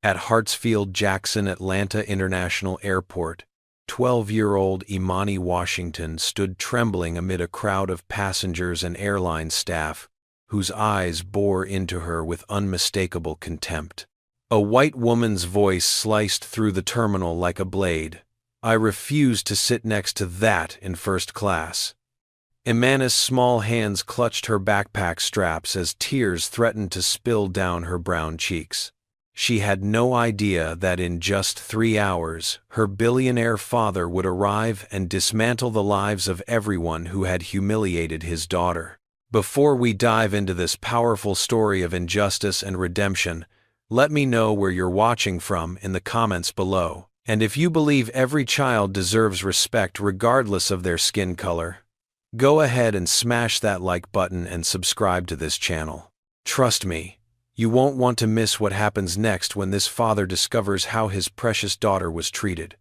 At Hartsfield-Jackson Atlanta International Airport, 12-year-old Imani Washington stood trembling amid a crowd of passengers and airline staff whose eyes bore into her with unmistakable contempt. A white woman's voice sliced through the terminal like a blade. "I refuse to sit next to that in first class." Imani's small hands clutched her backpack straps as tears threatened to spill down her brown cheeks. She had no idea that in just 3 hours, her billionaire father would arrive and dismantle the lives of everyone who had humiliated his daughter. Before we dive into this powerful story of injustice and redemption, let me know where you're watching from in the comments below. And if you believe every child deserves respect regardless of their skin color, go ahead and smash that like button and subscribe to this channel. Trust me, you won't want to miss what happens next when this father discovers how his precious daughter was treated.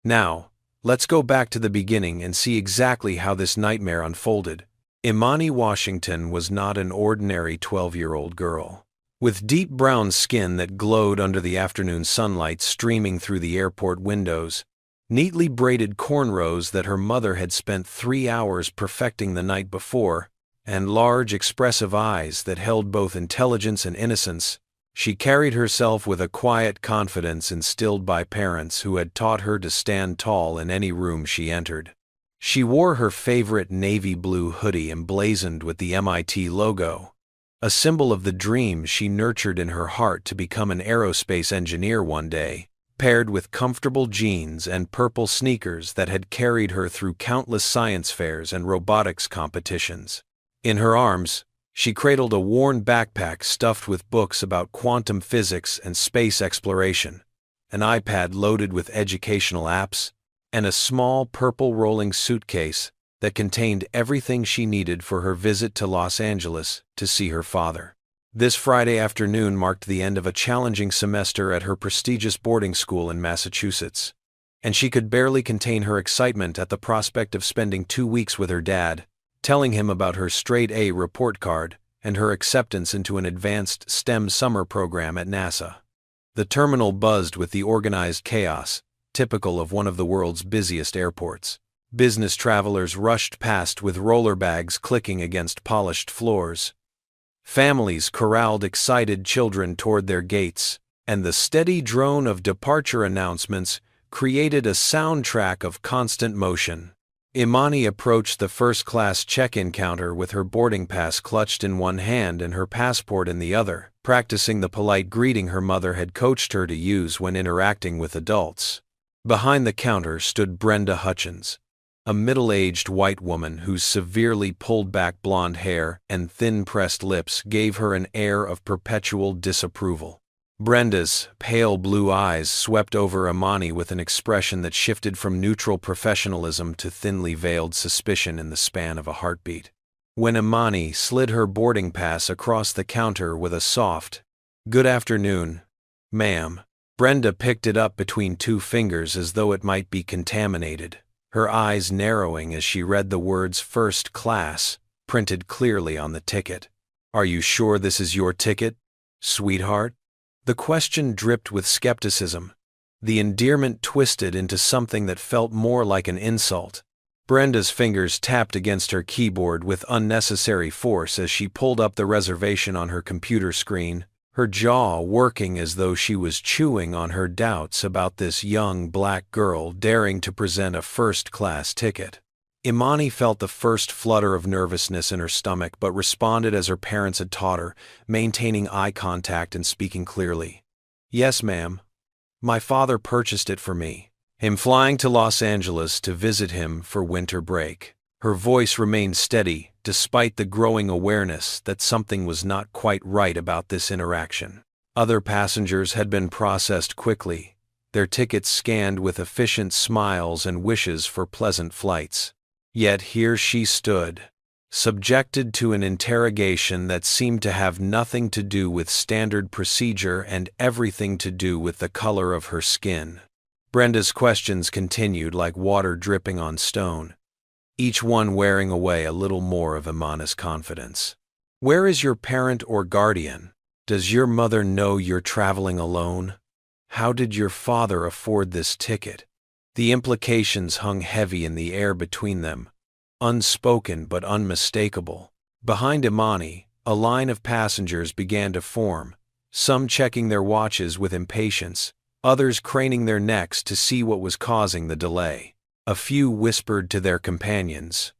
Now, let's go back to the beginning and see exactly how this nightmare unfolded. Imani Washington was not an ordinary 12-year-old girl. With deep brown skin that glowed under the afternoon sunlight streaming through the airport windows, neatly braided cornrows that her mother had spent 3 hours perfecting the night before, and large expressive eyes that held both intelligence and innocence, she carried herself with a quiet confidence instilled by parents who had taught her to stand tall in any room she entered. She wore her favorite navy blue hoodie emblazoned with the MIT logo, a symbol of the dream she nurtured in her heart to become an aerospace engineer one day, paired with comfortable jeans and purple sneakers that had carried her through countless science fairs and robotics competitions. In her arms, she cradled a worn backpack stuffed with books about quantum physics and space exploration, an iPad loaded with educational apps, and a small purple rolling suitcase that contained everything she needed for her visit to Los Angeles to see her father. This Friday afternoon marked the end of a challenging semester at her prestigious boarding school in Massachusetts, and she could barely contain her excitement at the prospect of spending 2 weeks with her dad, telling him about her straight-A report card and her acceptance into an advanced STEM summer program at NASA. The terminal buzzed with the organized chaos, typical of one of the world's busiest airports. Business travelers rushed past with roller bags clicking against polished floors. Families corralled excited children toward their gates, and the steady drone of departure announcements created a soundtrack of constant motion. Imani approached the first-class check-in counter with her boarding pass clutched in one hand and her passport in the other, practicing the polite greeting her mother had coached her to use when interacting with adults. Behind the counter stood Brenda Hutchins, a middle-aged white woman whose severely pulled-back blonde hair and thin-pressed lips gave her an air of perpetual disapproval. Brenda's pale blue eyes swept over Imani with an expression that shifted from neutral professionalism to thinly veiled suspicion in the span of a heartbeat. When Imani slid her boarding pass across the counter with a soft, "Good afternoon, ma'am," Brenda picked it up between 2 fingers as though it might be contaminated, her eyes narrowing as she read the words "First Class" printed clearly on the ticket. "Are you sure this is your ticket, sweetheart?" The question dripped with skepticism, the endearment twisted into something that felt more like an insult. Brenda's fingers tapped against her keyboard with unnecessary force as she pulled up the reservation on her computer screen, her jaw working as though she was chewing on her doubts about this young black girl daring to present a first-class ticket. Imani felt the first flutter of nervousness in her stomach but responded as her parents had taught her, maintaining eye contact and speaking clearly. "Yes, ma'am. My father purchased it for me. I'm flying to Los Angeles to visit him for winter break." Her voice remained steady, despite the growing awareness that something was not quite right about this interaction. Other passengers had been processed quickly, their tickets scanned with efficient smiles and wishes for pleasant flights. Yet here she stood, subjected to an interrogation that seemed to have nothing to do with standard procedure and everything to do with the color of her skin. Brenda's questions continued like water dripping on stone, each one wearing away a little more of Imani's confidence. "Where is your parent or guardian? Does your mother know you're traveling alone?" How did your father afford this ticket? The implications hung heavy in the air between them, unspoken but unmistakable. Behind Imani, a line of passengers began to form, some checking their watches with impatience, others craning their necks to see what was causing the delay. A few whispered to their companions,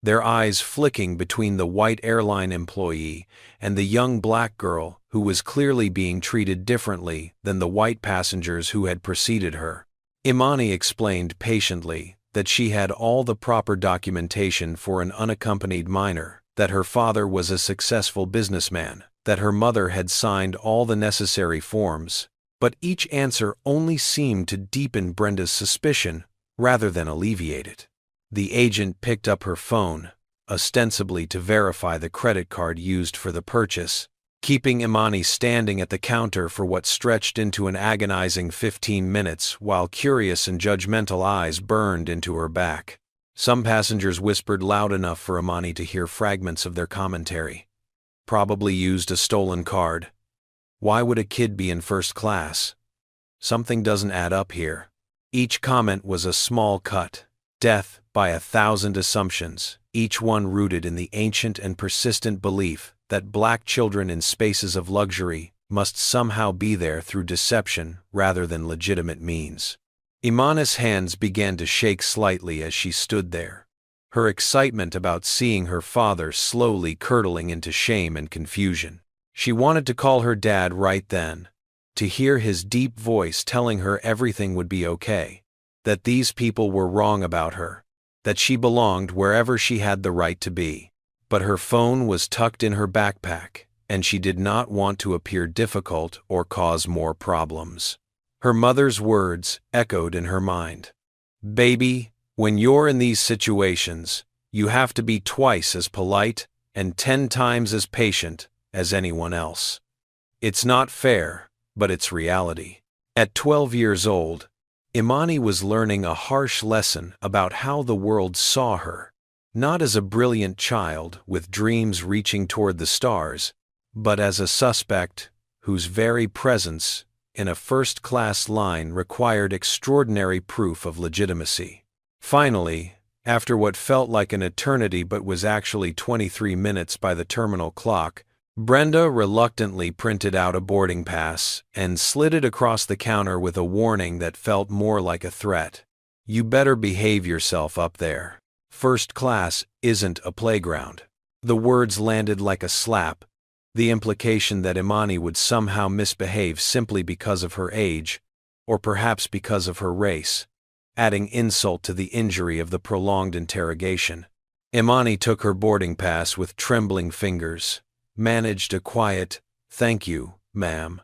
their eyes flicking between the white airline employee and the young black girl who was clearly being treated differently than the white passengers who had preceded her. Imani explained patiently that she had all the proper documentation for an unaccompanied minor, that her father was a successful businessman, that her mother had signed all the necessary forms, but each answer only seemed to deepen Brenda's suspicion rather than alleviate it. The agent picked up her phone, ostensibly to verify the credit card used for the purchase, keeping Imani standing at the counter for what stretched into an agonizing 15 minutes while curious and judgmental eyes burned into her back. Some passengers whispered loud enough for Imani to hear fragments of their commentary. Probably used a stolen card. Why would a kid be in first class? Something doesn't add up here. Each comment was a small cut. Death by 1,000 assumptions, each one rooted in the ancient and persistent belief that black children in spaces of luxury must somehow be there through deception rather than legitimate means. Imani's hands began to shake slightly as she stood there, her excitement about seeing her father slowly curdling into shame and confusion. She wanted to call her dad right then, to hear his deep voice telling her everything would be okay, that these people were wrong about her, that she belonged wherever she had the right to be. But her phone was tucked in her backpack, and she did not want to appear difficult or cause more problems. Her mother's words echoed in her mind. Baby, when you're in these situations, you have to be twice as polite and 10 times as patient as anyone else. It's not fair, but it's reality. At 12 years old, Imani was learning a harsh lesson about how the world saw her, not as a brilliant child with dreams reaching toward the stars, but as a suspect whose very presence in a first-class line required extraordinary proof of legitimacy. Finally, after what felt like an eternity but was actually 23 minutes by the terminal clock, Brenda reluctantly printed out a boarding pass and slid it across the counter with a warning that felt more like a threat. You better behave yourself up there. First class isn't a playground. The words landed like a slap, the implication that Imani would somehow misbehave simply because of her age, or perhaps because of her race, adding insult to the injury of the prolonged interrogation. Imani took her boarding pass with trembling fingers, managed a quiet, "Thank you, ma'am,"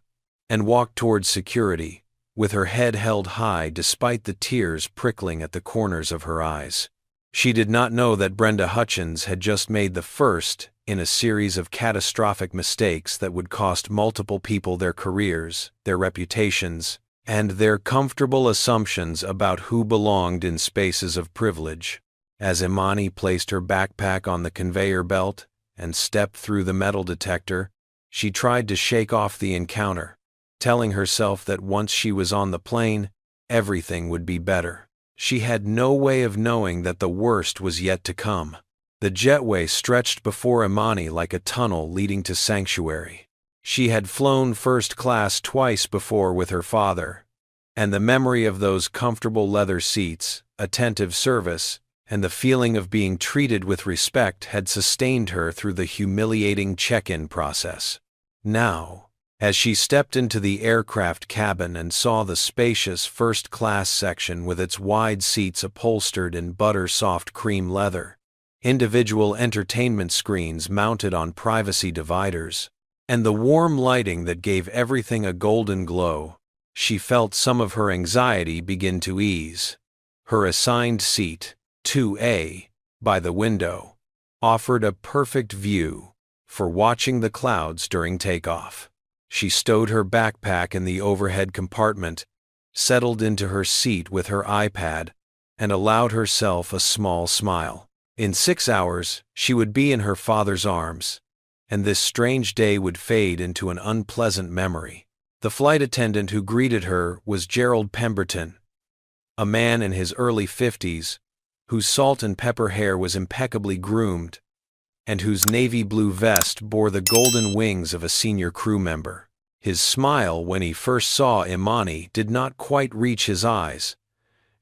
and walked towards security, with her head held high despite the tears prickling at the corners of her eyes. She did not know that Brenda Hutchins had just made the first in a series of catastrophic mistakes that would cost multiple people their careers, their reputations, and their comfortable assumptions about who belonged in spaces of privilege. As Imani placed her backpack on the conveyor belt and stepped through the metal detector, she tried to shake off the encounter, telling herself that once she was on the plane, everything would be better. She had no way of knowing that the worst was yet to come. The jetway stretched before Imani like a tunnel leading to sanctuary. She had flown first class twice before with her father, and the memory of those comfortable leather seats, attentive service, and the feeling of being treated with respect had sustained her through the humiliating check-in process. Now, as she stepped into the aircraft cabin and saw the spacious first-class section with its wide seats upholstered in butter-soft cream leather, individual entertainment screens mounted on privacy dividers, and the warm lighting that gave everything a golden glow, she felt some of her anxiety begin to ease. Her assigned seat, 2A, by the window, offered a perfect view for watching the clouds during takeoff. She stowed her backpack in the overhead compartment, settled into her seat with her iPad, and allowed herself a small smile. In 6 hours, she would be in her father's arms, and this strange day would fade into an unpleasant memory. The flight attendant who greeted her was Gerald Pemberton, a man in his early 50s, whose salt and pepper hair was impeccably groomed, and whose navy blue vest bore the golden wings of a senior crew member. His smile when he first saw Imani did not quite reach his eyes,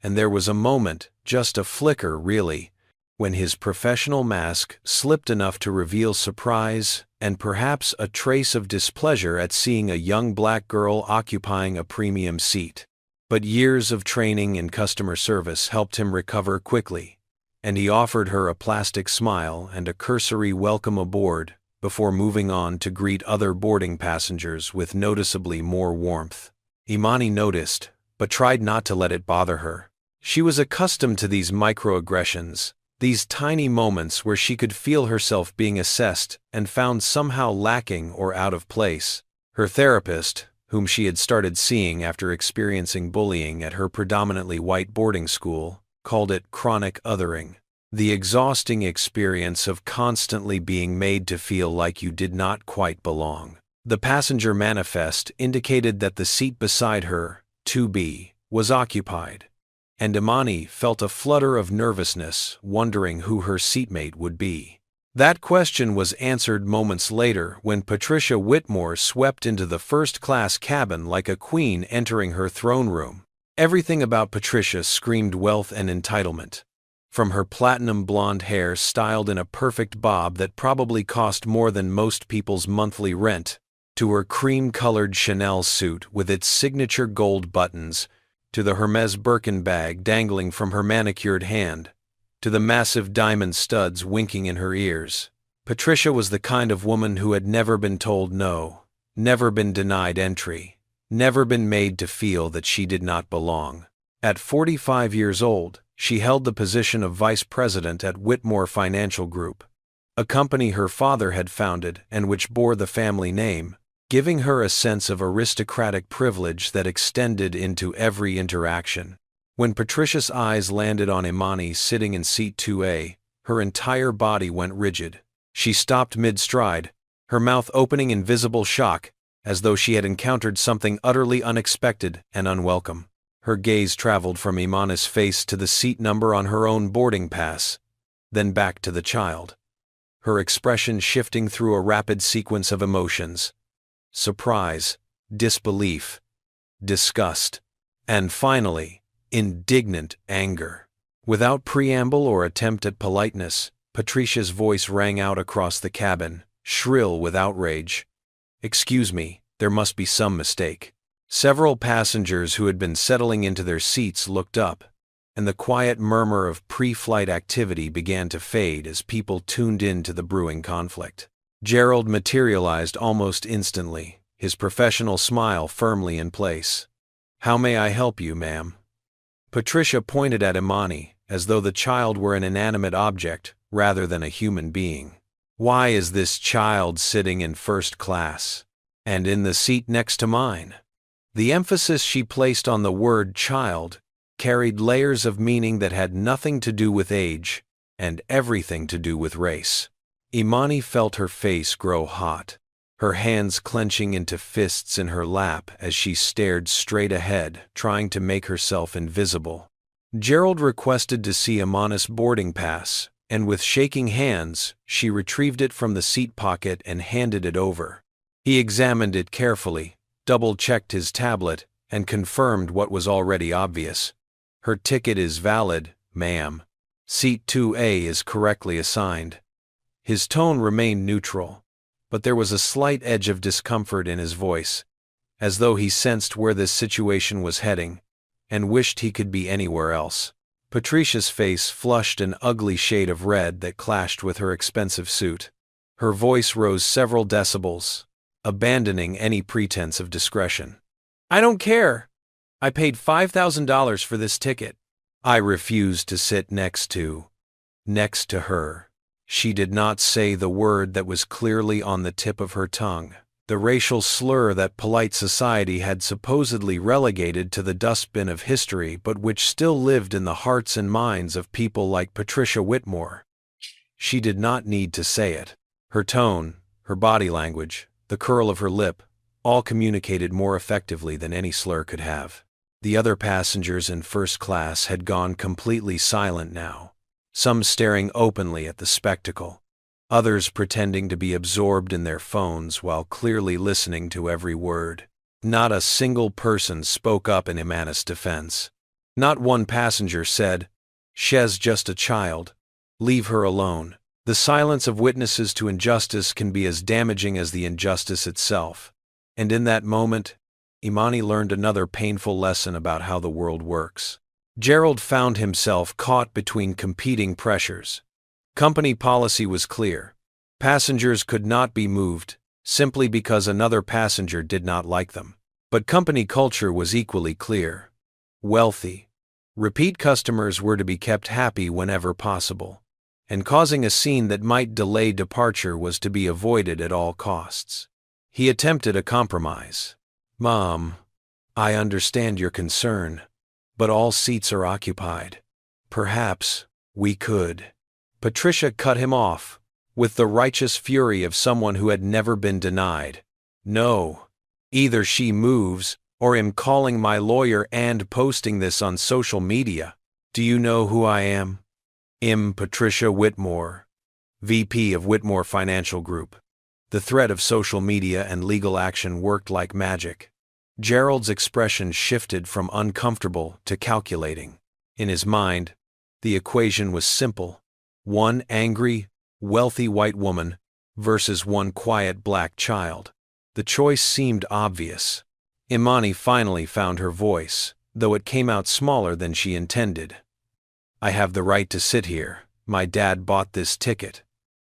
and there was a moment, just a flicker really, when his professional mask slipped enough to reveal surprise and perhaps a trace of displeasure at seeing a young black girl occupying a premium seat. But years of training in customer service helped him recover quickly, and he offered her a plastic smile and a cursory welcome aboard before moving on to greet other boarding passengers with noticeably more warmth. Imani noticed, but tried not to let it bother her. She was accustomed to these microaggressions, these tiny moments where she could feel herself being assessed and found somehow lacking or out of place. Her therapist, whom she had started seeing after experiencing bullying at her predominantly white boarding school, called it chronic othering. The exhausting experience of constantly being made to feel like you did not quite belong. The passenger manifest indicated that the seat beside her, 2B, was occupied, and Imani felt a flutter of nervousness, wondering who her seatmate would be. That question was answered moments later when Patricia Whitmore swept into the first-class cabin like a queen entering her throne room. Everything about Patricia screamed wealth and entitlement. From her platinum blonde hair styled in a perfect bob that probably cost more than most people's monthly rent, to her cream-colored Chanel suit with its signature gold buttons, to the Hermes Birkin bag dangling from her manicured hand, to the massive diamond studs winking in her ears. Patricia was the kind of woman who had never been told no, never been denied entry, never been made to feel that she did not belong. At 45 years old, she held the position of vice president at Whitmore Financial Group, a company her father had founded and which bore the family name, giving her a sense of aristocratic privilege that extended into every interaction. When Patricia's eyes landed on Imani sitting in seat 2A, her entire body went rigid. She stopped mid-stride, her mouth opening in visible shock, as though she had encountered something utterly unexpected and unwelcome. Her gaze traveled from Imani's face to the seat number on her own boarding pass, then back to the child, her expression shifting through a rapid sequence of emotions: surprise, disbelief, disgust, and finally, indignant anger. Without preamble or attempt at politeness, Patricia's voice rang out across the cabin, shrill with outrage. "Excuse me, there must be some mistake." Several passengers who had been settling into their seats looked up, and the quiet murmur of pre-flight activity began to fade as people tuned in to the brewing conflict. Gerald materialized almost instantly, his professional smile firmly in place. "How may I help you, ma'am?" Patricia pointed at Imani, as though the child were an inanimate object rather than a human being. "Why is this child sitting in first class? And in the seat next to mine?" The emphasis she placed on the word child carried layers of meaning that had nothing to do with age and everything to do with race. Imani felt her face grow hot, her hands clenching into fists in her lap as she stared straight ahead, trying to make herself invisible. Gerald requested to see Imani's boarding pass, and with shaking hands, she retrieved it from the seat pocket and handed it over. He examined it carefully, double-checked his tablet, and confirmed what was already obvious. "Her ticket is valid, ma'am. Seat 2A is correctly assigned." His tone remained neutral, but there was a slight edge of discomfort in his voice, as though he sensed where this situation was heading, and wished he could be anywhere else. Patricia's face flushed an ugly shade of red that clashed with her expensive suit. Her voice rose several decibels, abandoning any pretense of discretion. "I don't care. I paid $5,000 for this ticket. I refuse to sit next to her." She did not say the word that was clearly on the tip of her tongue, the racial slur that polite society had supposedly relegated to the dustbin of history but which still lived in the hearts and minds of people like Patricia Whitmore. She did not need to say it. Her tone, her body language, the curl of her lip, all communicated more effectively than any slur could have. The other passengers in first class had gone completely silent now, some staring openly at the spectacle, others pretending to be absorbed in their phones while clearly listening to every word. Not a single person spoke up in Imana's defense. Not one passenger said, "She's just a child. Leave her alone." The silence of witnesses to injustice can be as damaging as the injustice itself. And in that moment, Imani learned another painful lesson about how the world works. Gerald found himself caught between competing pressures. Company policy was clear. Passengers could not be moved, simply because another passenger did not like them. But company culture was equally clear. Wealthy, repeat customers were to be kept happy whenever possible, and causing a scene that might delay departure was to be avoided at all costs. He attempted a compromise. "Mom, I understand your concern, but all seats are occupied. Perhaps we could." Patricia cut him off, with the righteous fury of someone who had never been denied. "No. Either she moves, or I'm calling my lawyer and posting this on social media. Do you know who I am? Patricia Whitmore, VP of Whitmore Financial Group." The threat of social media and legal action worked like magic. Gerald's expression shifted from uncomfortable to calculating. In his mind, the equation was simple. One angry, wealthy white woman versus one quiet black child. The choice seemed obvious. Imani finally found her voice, though it came out smaller than she intended. "I have the right to sit here. My dad bought this ticket."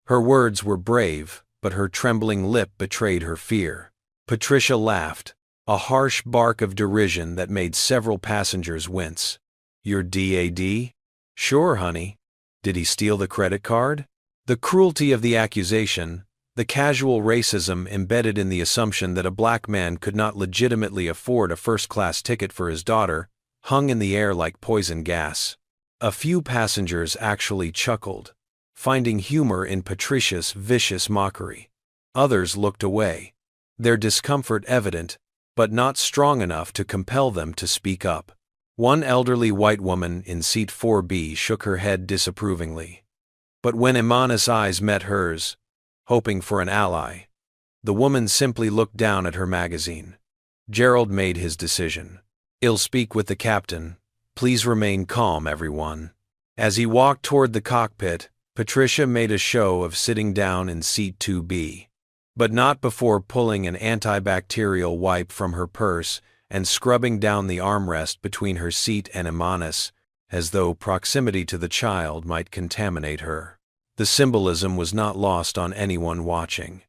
Her words were brave, but her trembling lip betrayed her fear. Patricia laughed, a harsh bark of derision that made several passengers wince. "Your dad? Sure, honey. Did he steal the credit card?" The cruelty of the accusation, the casual racism embedded in the assumption that a black man could not legitimately afford a first-class ticket for his daughter, hung in the air like poison gas. A few passengers actually chuckled, finding humor in Patricia's vicious mockery. Others looked away, their discomfort evident, but not strong enough to compel them to speak up. One elderly white woman in seat 4B shook her head disapprovingly. But when Imana's eyes met hers, hoping for an ally, the woman simply looked down at her magazine. Gerald made his decision. "I'll speak with the captain. Please remain calm, everyone." As he walked toward the cockpit, Patricia made a show of sitting down in seat 2B, but not before pulling an antibacterial wipe from her purse and scrubbing down the armrest between her seat and Imana's, as though proximity to the child might contaminate her. The symbolism was not lost on anyone watching.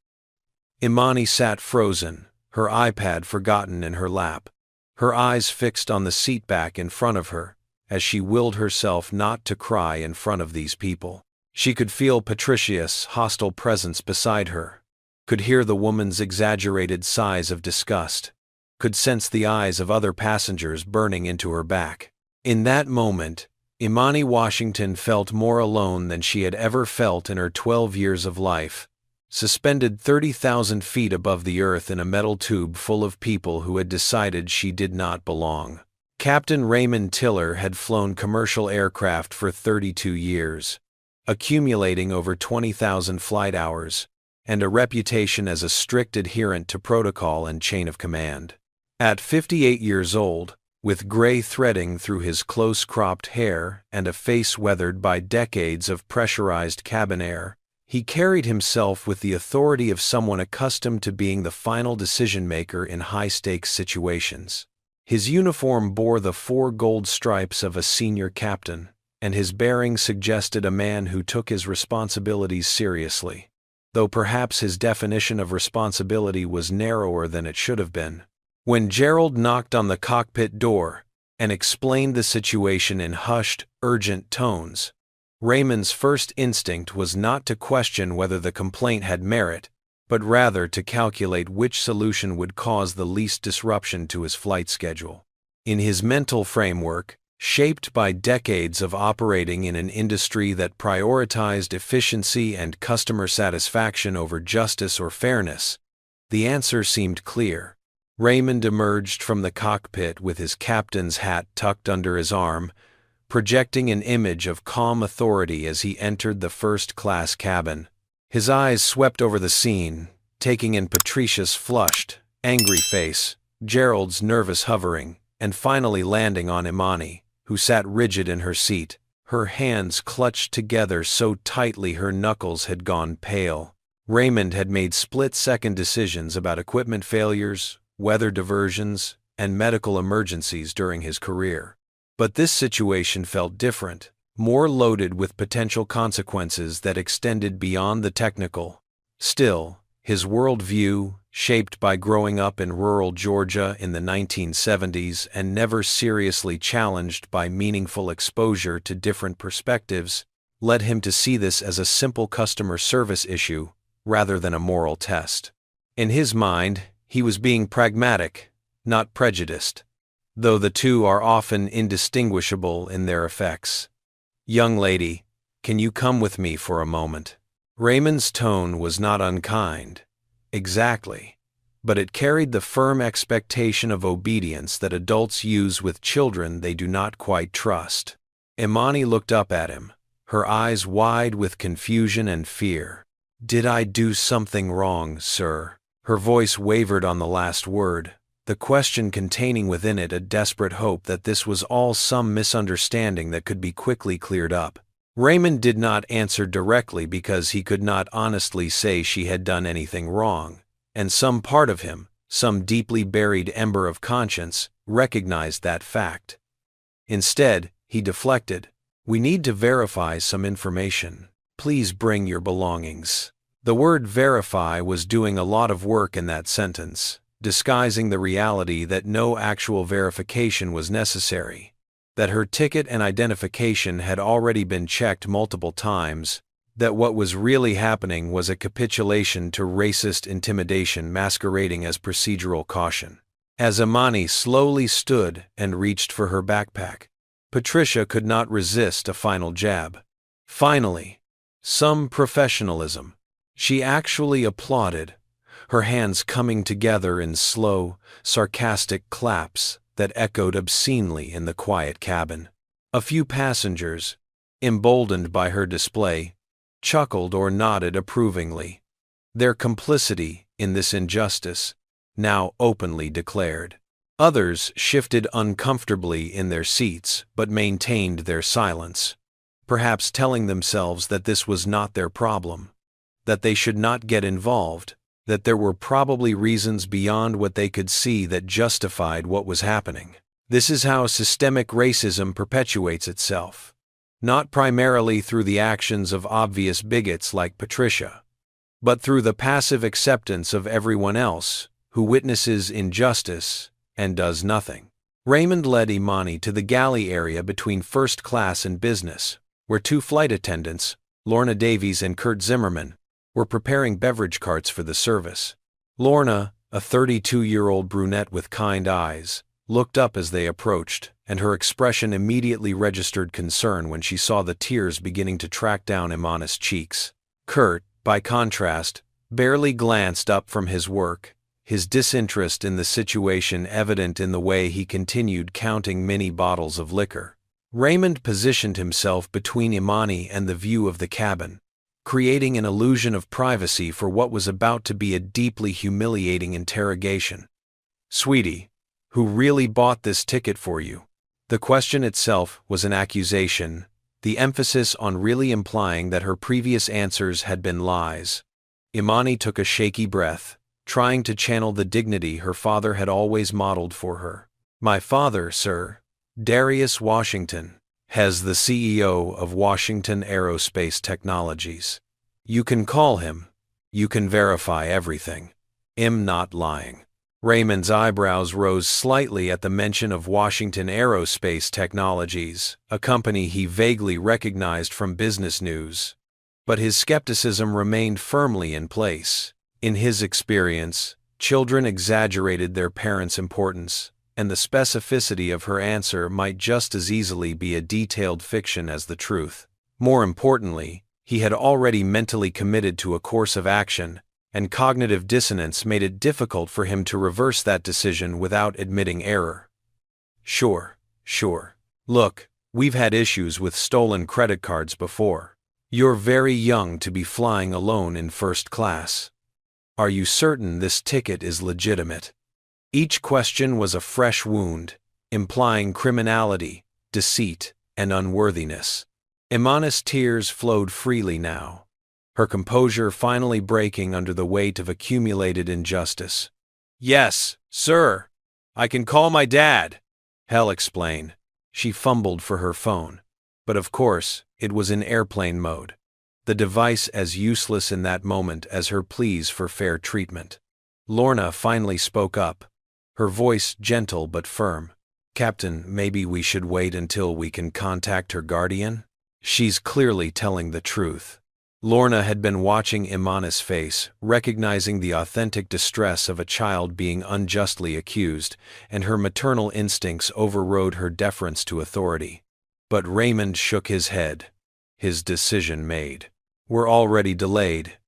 Imani sat frozen, her iPad forgotten in her lap, her eyes fixed on the seat back in front of her, as she willed herself not to cry in front of these people. She could feel Patricia's hostile presence beside her, could hear the woman's exaggerated sighs of disgust, could sense the eyes of other passengers burning into her back. In that moment, Imani Washington felt more alone than she had ever felt in her 12 years of life, suspended 30,000 feet above the earth in a metal tube full of people who had decided she did not belong. Captain Raymond Tiller had flown commercial aircraft for 32 years, accumulating over 20,000 flight hours, and a reputation as a strict adherent to protocol and chain of command. At 58 years old, with gray threading through his close-cropped hair and a face weathered by decades of pressurized cabin air, he carried himself with the authority of someone accustomed to being the final decision-maker in high-stakes situations. His uniform bore the 4 gold stripes of a senior captain, and his bearing suggested a man who took his responsibilities seriously, though perhaps his definition of responsibility was narrower than it should have been. When Gerald knocked on the cockpit door and explained the situation in hushed, urgent tones, Raymond's first instinct was not to question whether the complaint had merit, but rather to calculate which solution would cause the least disruption to his flight schedule. In his mental framework, shaped by decades of operating in an industry that prioritized efficiency and customer satisfaction over justice or fairness, The answer seemed clear. Raymond emerged from the cockpit with his captain's hat tucked under his arm, projecting an image of calm authority as he entered the first-class cabin. His eyes swept over the scene, taking in Patricia's flushed, angry face, Gerald's nervous hovering, and finally landing on Imani, who sat rigid in her seat, her hands clutched together so tightly her knuckles had gone pale. Raymond had made split-second decisions about equipment failures, weather diversions, and medical emergencies during his career. But this situation felt different, more loaded with potential consequences that extended beyond the technical. Still, his worldview, shaped by growing up in rural Georgia in the 1970s and never seriously challenged by meaningful exposure to different perspectives, led him to see this as a simple customer service issue rather than a moral test. In his mind, he was being pragmatic, not prejudiced, though the two are often indistinguishable in their effects. "Young lady, can you come with me for a moment?" Raymond's tone was not unkind, exactly, but it carried the firm expectation of obedience that adults use with children they do not quite trust. Imani looked up at him, her eyes wide with confusion and fear. "Did I do something wrong, sir?" Her voice wavered on the last word, the question containing within it a desperate hope that this was all some misunderstanding that could be quickly cleared up. Raymond did not answer directly because he could not honestly say she had done anything wrong, and some part of him, some deeply buried ember of conscience, recognized that fact. Instead, he deflected, "We need to verify some information. Please bring your belongings." The word verify was doing a lot of work in that sentence, disguising the reality that no actual verification was necessary, that her ticket and identification had already been checked multiple times, that what was really happening was a capitulation to racist intimidation masquerading as procedural caution. As Imani slowly stood and reached for her backpack, Patricia could not resist a final jab. Finally, some professionalism. She actually applauded, her hands coming together in slow, sarcastic claps that echoed obscenely in the quiet cabin. A few passengers, emboldened by her display, chuckled or nodded approvingly, their complicity in this injustice now openly declared. Others shifted uncomfortably in their seats but maintained their silence, perhaps telling themselves that this was not their problem, that they should not get involved, that there were probably reasons beyond what they could see that justified what was happening. This is how systemic racism perpetuates itself, not primarily through the actions of obvious bigots like Patricia, but through the passive acceptance of everyone else who witnesses injustice and does nothing. Raymond led Imani to the galley area between first class and business, where two flight attendants, Lorna Davies and Kurt Zimmerman, were preparing beverage carts for the service. Lorna, a 32-year-old brunette with kind eyes, looked up as they approached, and her expression immediately registered concern when she saw the tears beginning to track down Imani's cheeks. Kurt, by contrast, barely glanced up from his work, his disinterest in the situation evident in the way he continued counting many bottles of liquor. Raymond positioned himself between Imani and the view of the cabin, creating an illusion of privacy for what was about to be a deeply humiliating interrogation. "Sweetie, who really bought this ticket for you?" The question itself was an accusation, the emphasis on really implying that her previous answers had been lies. Imani took a shaky breath, trying to channel the dignity her father had always modeled for her. "My father, sir, Darius Washington, has the CEO of Washington Aerospace Technologies. You can call him. You can verify everything. I'm not lying." Raymond's eyebrows rose slightly at the mention of Washington Aerospace Technologies, a company he vaguely recognized from business news. But his skepticism remained firmly in place. In his experience, children exaggerated their parents' importance, and the specificity of her answer might just as easily be a detailed fiction as the truth. More importantly, he had already mentally committed to a course of action, and cognitive dissonance made it difficult for him to reverse that decision without admitting error. Sure. Look, we've had issues with stolen credit cards before. You're very young to be flying alone in first class. Are you certain this ticket is legitimate? Each question was a fresh wound, implying criminality, deceit, and unworthiness. Imani's tears flowed freely now, her composure finally breaking under the weight of accumulated injustice. Yes, sir. I can call my dad. Hell explain. She fumbled for her phone. But of course, it was in airplane mode. The device as useless in that moment as her pleas for fair treatment. Lorna finally spoke up, her voice gentle but firm. Captain, maybe we should wait until we can contact her guardian? She's clearly telling the truth. Lorna had been watching Imani's face, recognizing the authentic distress of a child being unjustly accused, and her maternal instincts overrode her deference to authority. But Raymond shook his head. His decision made. We're already delayed.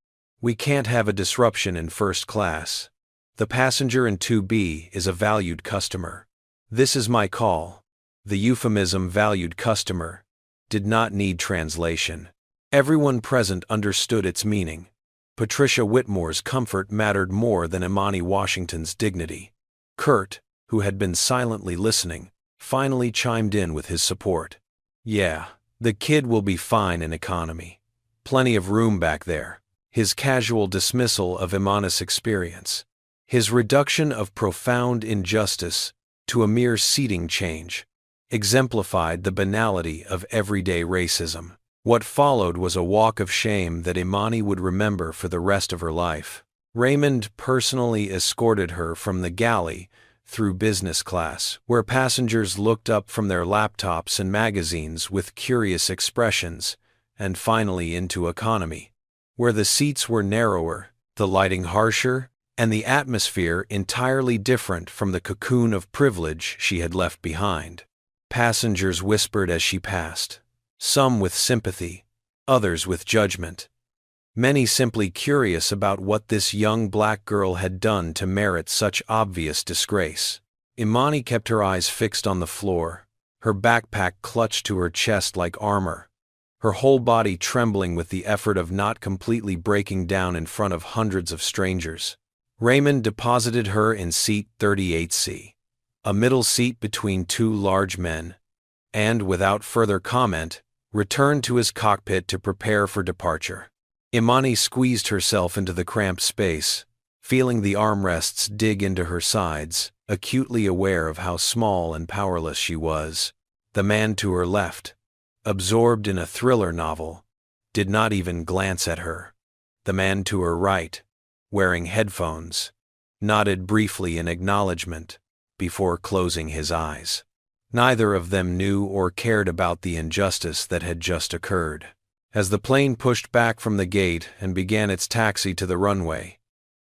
We can't have a disruption in first class. The passenger in 2B is a valued customer. This is my call. The euphemism valued customer did not need translation. Everyone present understood its meaning. Patricia Whitmore's comfort mattered more than Imani Washington's dignity. Kurt, who had been silently listening, finally chimed in with his support. Yeah, the kid will be fine in economy. Plenty of room back there. His casual dismissal of Imani's experience. His reduction of profound injustice to a mere seating change exemplified the banality of everyday racism. What followed was a walk of shame that Imani would remember for the rest of her life. Raymond personally escorted her from the galley through business class, where passengers looked up from their laptops and magazines with curious expressions, and finally into economy, where the seats were narrower, the lighting harsher, and the atmosphere entirely different from the cocoon of privilege she had left behind. Passengers whispered as she passed, some with sympathy, others with judgment. Many simply curious about what this young black girl had done to merit such obvious disgrace. Imani kept her eyes fixed on the floor, her backpack clutched to her chest like armor, her whole body trembling with the effort of not completely breaking down in front of hundreds of strangers. Raymond deposited her in seat 38C, a middle seat between two large men, and, without further comment, returned to his cockpit to prepare for departure. Imani squeezed herself into the cramped space, feeling the armrests dig into her sides, acutely aware of how small and powerless she was. The man to her left, absorbed in a thriller novel, did not even glance at her. The man to her right, wearing headphones, nodded briefly in acknowledgement before closing his eyes. Neither of them knew or cared about the injustice that had just occurred. As the plane pushed back from the gate and began its taxi to the runway,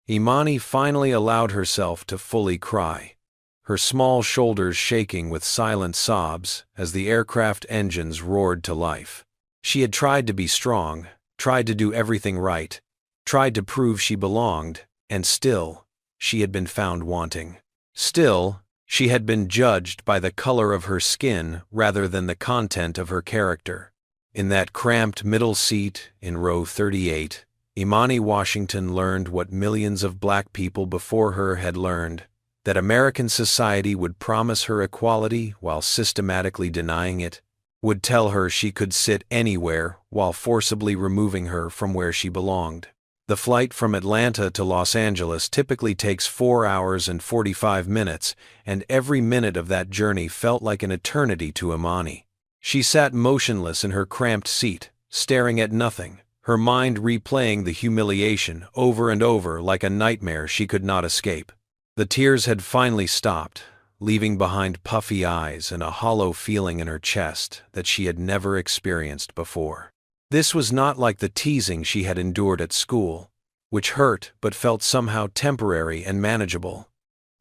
Imani finally allowed herself to fully cry, her small shoulders shaking with silent sobs as the aircraft engines roared to life. She had tried to be strong, tried to do everything right, tried to prove she belonged, and still, she had been found wanting. Still, she had been judged by the color of her skin rather than the content of her character. In that cramped middle seat in row 38, Imani Washington learned what millions of black people before her had learned, that American society would promise her equality while systematically denying it, would tell her she could sit anywhere while forcibly removing her from where she belonged. The flight from Atlanta to Los Angeles typically takes 4 hours and 45 minutes, and every minute of that journey felt like an eternity to Imani. She sat motionless in her cramped seat, staring at nothing, her mind replaying the humiliation over and over like a nightmare she could not escape. The tears had finally stopped, leaving behind puffy eyes and a hollow feeling in her chest that she had never experienced before. This was not like the teasing she had endured at school, which hurt but felt somehow temporary and manageable.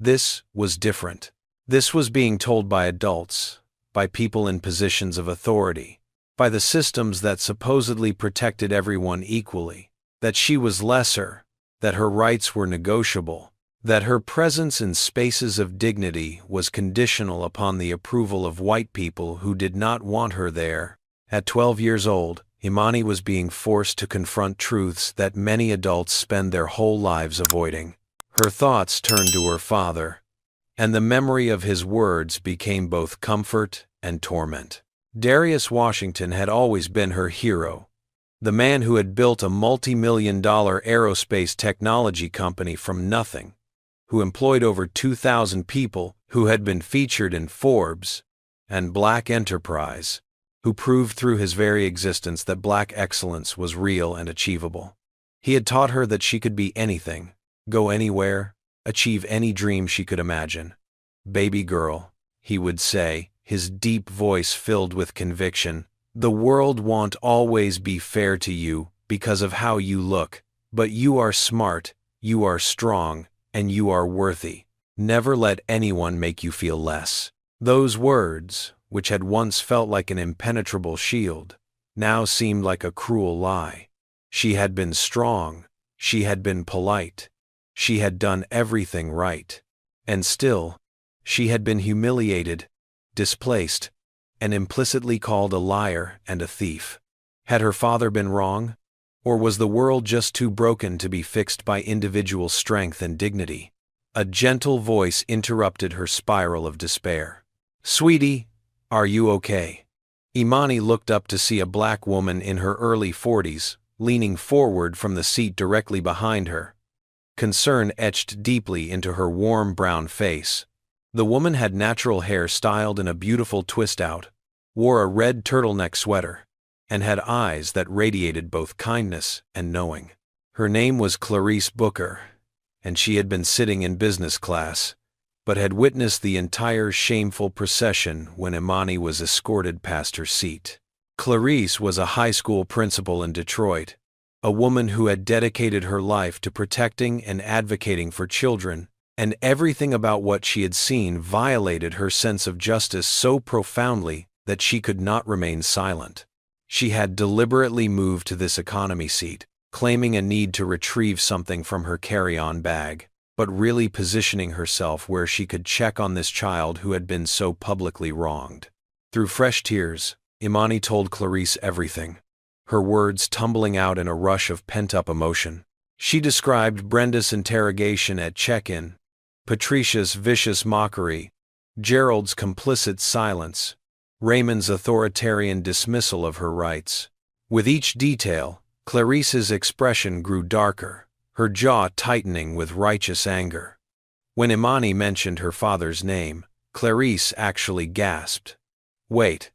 This was different. This was being told by adults, by people in positions of authority, by the systems that supposedly protected everyone equally, that she was lesser, that her rights were negotiable, that her presence in spaces of dignity was conditional upon the approval of white people who did not want her there. At 12 years old, Imani was being forced to confront truths that many adults spend their whole lives avoiding. Her thoughts turned to her father, and the memory of his words became both comfort and torment. Darius Washington had always been her hero, the man who had built a multi-million-dollar aerospace technology company from nothing, who employed over 2,000 people, who had been featured in Forbes and Black Enterprise, who proved through his very existence that Black excellence was real and achievable. He had taught her that she could be anything, go anywhere, achieve any dream she could imagine. "Baby girl," he would say, his deep voice filled with conviction, "the world won't always be fair to you because of how you look, but you are smart, you are strong, and you are worthy. Never let anyone make you feel less." Those words, which had once felt like an impenetrable shield, now seemed like a cruel lie. She had been strong, she had been polite, she had done everything right. And still, she had been humiliated, displaced, and implicitly called a liar and a thief. Had her father been wrong? Or was the world just too broken to be fixed by individual strength and dignity? A gentle voice interrupted her spiral of despair. "Sweetie, are you okay?" Imani looked up to see a Black woman in her early 40s, leaning forward from the seat directly behind her. Concern etched deeply into her warm brown face. The woman had natural hair styled in a beautiful twist-out, wore a red turtleneck sweater, and had eyes that radiated both kindness and knowing. Her name was Clarice Booker, and she had been sitting in business class, but had witnessed the entire shameful procession when Imani was escorted past her seat. Clarice was a high school principal in Detroit, a woman who had dedicated her life to protecting and advocating for children, and everything about what she had seen violated her sense of justice so profoundly that she could not remain silent. She had deliberately moved to this economy seat, claiming a need to retrieve something from her carry-on bag, but really positioning herself where she could check on this child who had been so publicly wronged. Through fresh tears, Imani told Clarice everything, her words tumbling out in a rush of pent-up emotion. She described Brenda's interrogation at check-in, Patricia's vicious mockery, Gerald's complicit silence, Raymond's authoritarian dismissal of her rights. With each detail, Clarice's expression grew darker, her jaw tightening with righteous anger. When Imani mentioned her father's name, Clarice actually gasped. "Wait,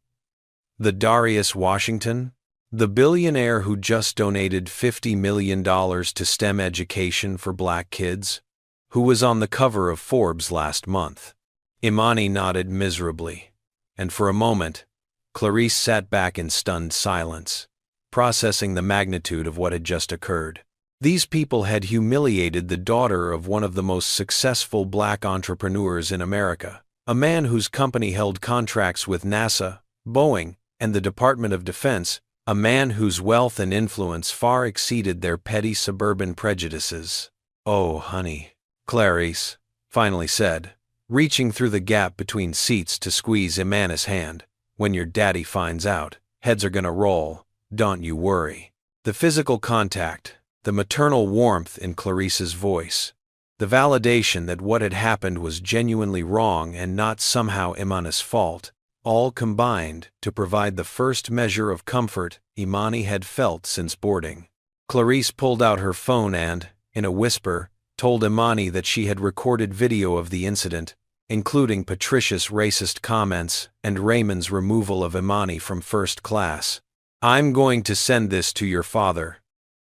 the Darius Washington? The billionaire who just donated $50 million to STEM education for Black kids? Who was on the cover of Forbes last month?" Imani nodded miserably, and for a moment, Clarice sat back in stunned silence, processing the magnitude of what had just occurred. These people had humiliated the daughter of one of the most successful Black entrepreneurs in America, a man whose company held contracts with NASA, Boeing, and the Department of Defense, a man whose wealth and influence far exceeded their petty suburban prejudices. "Oh, honey," Clarice finally said, reaching through the gap between seats to squeeze Imani's hand. "When your daddy finds out, heads are gonna roll, don't you worry." The physical contact, the maternal warmth in Clarice's voice, the validation that what had happened was genuinely wrong and not somehow Imani's fault, all combined to provide the first measure of comfort Imani had felt since boarding. Clarice pulled out her phone and, in a whisper, told Imani that she had recorded video of the incident, including Patricia's racist comments and Raymond's removal of Imani from first class. "I'm going to send this to your father,"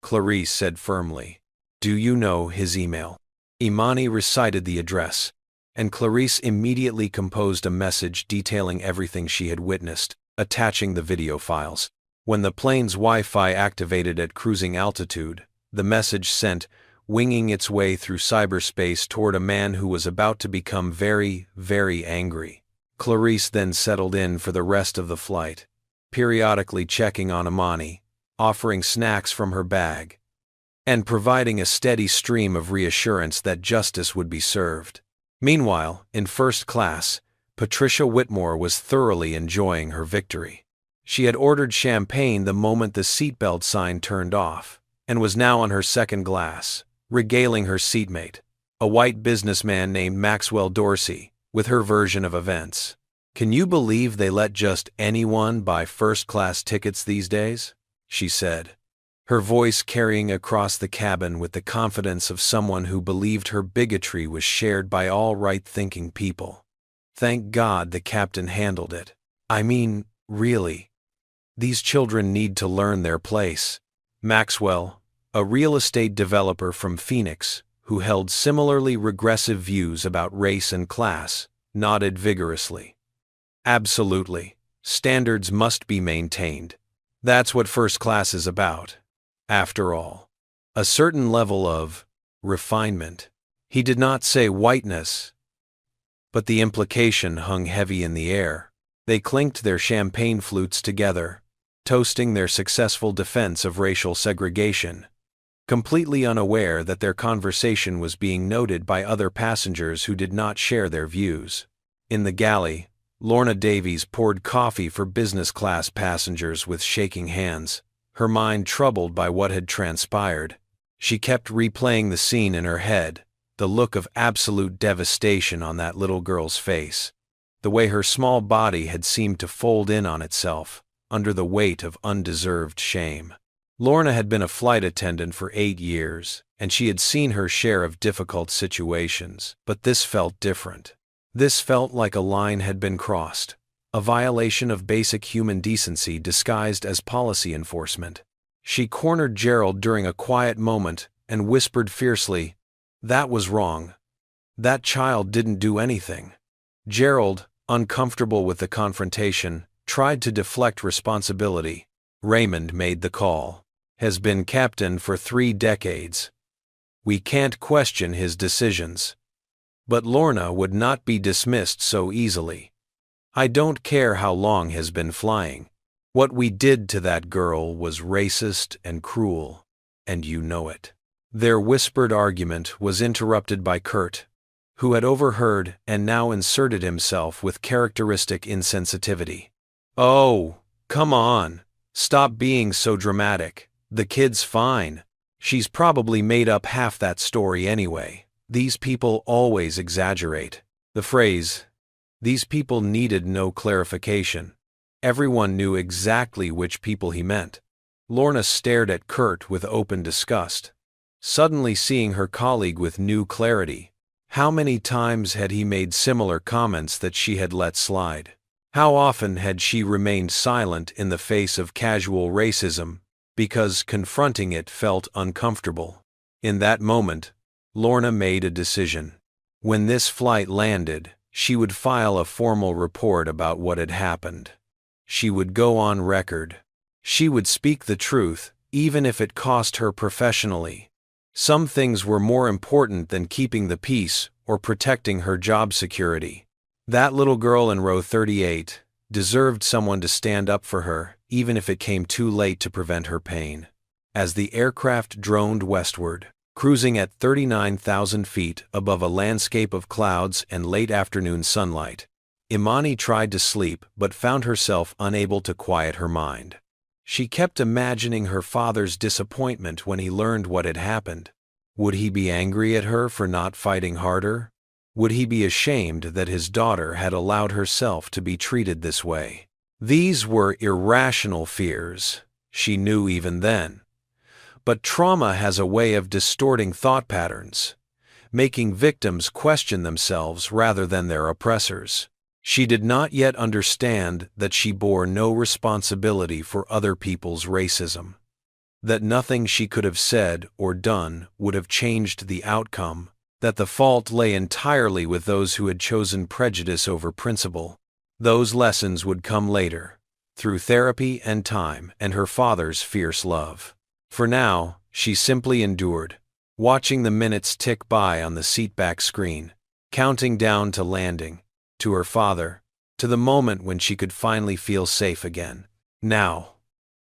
Clarice said firmly. "Do you know his email?" Imani recited the address, and Clarice immediately composed a message detailing everything she had witnessed, attaching the video files. When the plane's Wi-Fi activated at cruising altitude, the message sent, winging its way through cyberspace toward a man who was about to become very, very angry. Clarice then settled in for the rest of the flight, periodically checking on Imani, offering snacks from her bag, and providing a steady stream of reassurance that justice would be served. Meanwhile, in first class, Patricia Whitmore was thoroughly enjoying her victory. She had ordered champagne the moment the seatbelt sign turned off, and was now on her second glass, regaling her seatmate, a white businessman named Maxwell Dorsey, with her version of events. "Can you believe they let just anyone buy first-class tickets these days?" she said, her voice carrying across the cabin with the confidence of someone who believed her bigotry was shared by all right-thinking people. Thank God the captain handled it. I mean, really. These children need to learn their place. Maxwell, a real estate developer from Phoenix, who held similarly regressive views about race and class, nodded vigorously. Absolutely. Standards must be maintained. That's what first class is about. After all, a certain level of refinement. He did not say whiteness, but the implication hung heavy in the air. They clinked their champagne flutes together, toasting their successful defense of racial segregation, completely unaware that their conversation was being noted by other passengers who did not share their views. In the galley, Lorna Davies poured coffee for business-class passengers with shaking hands, her mind troubled by what had transpired. She kept replaying the scene in her head, the look of absolute devastation on that little girl's face, the way her small body had seemed to fold in on itself, under the weight of undeserved shame. Lorna had been a flight attendant for 8 years, and she had seen her share of difficult situations, but this felt different. This felt like a line had been crossed, a violation of basic human decency disguised as policy enforcement. She cornered Gerald during a quiet moment and whispered fiercely, "That was wrong. That child didn't do anything." Gerald, uncomfortable with the confrontation, tried to deflect responsibility. "Raymond made the call. Has been captain for 3 decades. We can't question his decisions." But Lorna would not be dismissed so easily. "I don't care how long has been flying. What we did to that girl was racist and cruel, and you know it." Their whispered argument was interrupted by Kurt, who had overheard and now inserted himself with characteristic insensitivity. "Oh, come on. Stop being so dramatic. The kid's fine. She's probably made up half that story anyway. These people always exaggerate." The phrase, "these people," needed no clarification. Everyone knew exactly which people he meant. Lorna stared at Kurt with open disgust, suddenly seeing her colleague with new clarity. How many times had he made similar comments that she had let slide? How often had she remained silent in the face of casual racism, because confronting it felt uncomfortable? In that moment, Lorna made a decision. When this flight landed, she would file a formal report about what had happened. She would go on record. She would speak the truth, even if it cost her professionally. Some things were more important than keeping the peace or protecting her job security. That little girl in row 38 deserved someone to stand up for her, even if it came too late to prevent her pain. As the aircraft droned westward, cruising at 39,000 feet above a landscape of clouds and late afternoon sunlight, Imani tried to sleep but found herself unable to quiet her mind. She kept imagining her father's disappointment when he learned what had happened. Would he be angry at her for not fighting harder? Would he be ashamed that his daughter had allowed herself to be treated this way? These were irrational fears, she knew even then. But trauma has a way of distorting thought patterns, making victims question themselves rather than their oppressors. She did not yet understand that she bore no responsibility for other people's racism, that nothing she could have said or done would have changed the outcome, that the fault lay entirely with those who had chosen prejudice over principle. Those lessons would come later, through therapy and time and her father's fierce love. For now, she simply endured, watching the minutes tick by on the seatback screen, counting down to landing, to her father, to the moment when she could finally feel safe again. "Now,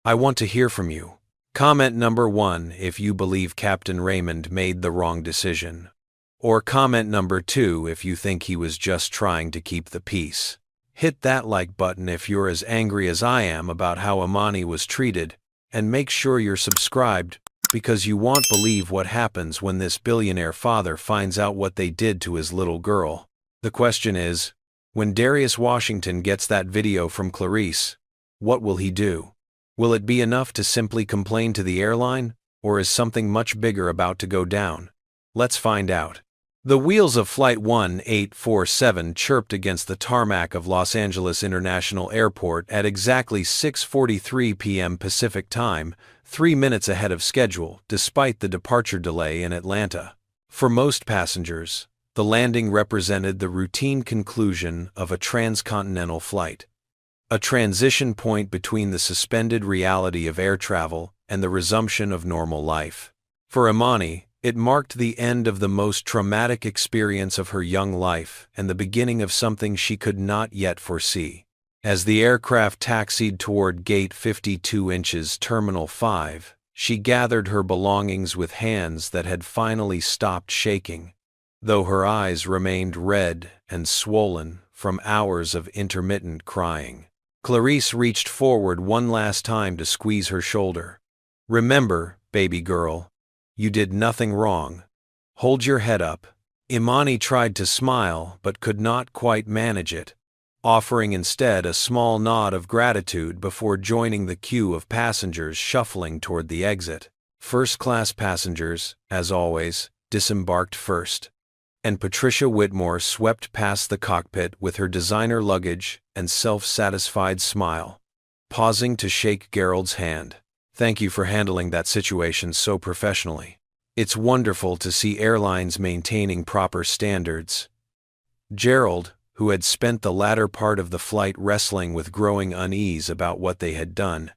I want to hear from you," Comment number 1 if you believe Captain Raymond made the wrong decision. Or comment number 2 if you think he was just trying to keep the peace. Hit that like button if you're as angry as I am about how Imani was treated, and make sure you're subscribed, because you won't believe what happens when this billionaire father finds out what they did to his little girl. The question is, when Darius Washington gets that video from Clarice, what will he do? Will it be enough to simply complain to the airline, or is something much bigger about to go down? Let's find out. The wheels of Flight 1847 chirped against the tarmac of Los Angeles International Airport at exactly 6:43 p.m. Pacific Time, 3 minutes ahead of schedule, despite the departure delay in Atlanta. For most passengers, the landing represented the routine conclusion of a transcontinental flight, a transition point between the suspended reality of air travel and the resumption of normal life. For Imani, it marked the end of the most traumatic experience of her young life and the beginning of something she could not yet foresee. As the aircraft taxied toward Gate 52 inches Terminal 5, she gathered her belongings with hands that had finally stopped shaking, though her eyes remained red and swollen from hours of intermittent crying. Clarice reached forward one last time to squeeze her shoulder. "Remember, baby girl, you did nothing wrong. Hold your head up." Imani tried to smile but could not quite manage it, offering instead a small nod of gratitude before joining the queue of passengers shuffling toward the exit. First-class passengers, as always, disembarked first, and Patricia Whitmore swept past the cockpit with her designer luggage and self-satisfied smile, pausing to shake Gerald's hand. "Thank you for handling that situation so professionally. It's wonderful to see airlines maintaining proper standards." Gerald, who had spent the latter part of the flight wrestling with growing unease about what they had done,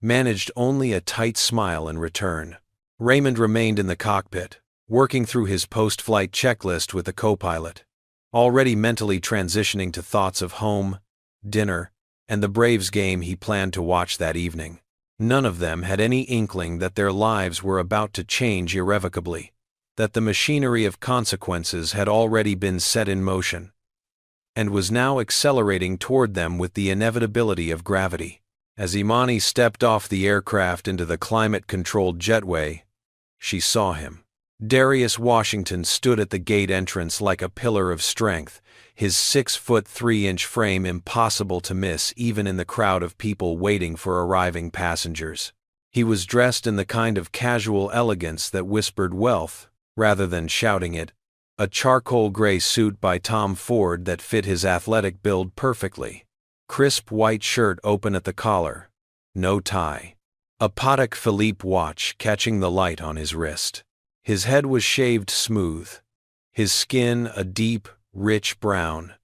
managed only a tight smile in return. Raymond remained in the cockpit, working through his post-flight checklist with the co-pilot, already mentally transitioning to thoughts of home, dinner, and the Braves game he planned to watch that evening. None of them had any inkling that their lives were about to change irrevocably, that the machinery of consequences had already been set in motion, and was now accelerating toward them with the inevitability of gravity. As Imani stepped off the aircraft into the climate-controlled jetway, she saw him. Darius Washington stood at the gate entrance like a pillar of strength, his 6'3" frame impossible to miss even in the crowd of people waiting for arriving passengers. He was dressed in the kind of casual elegance that whispered wealth, rather than shouting it, a charcoal gray suit by Tom Ford that fit his athletic build perfectly, crisp white shirt open at the collar, no tie, a Patek Philippe watch catching the light on his wrist. His head was shaved smooth, his skin a deep, rich brown,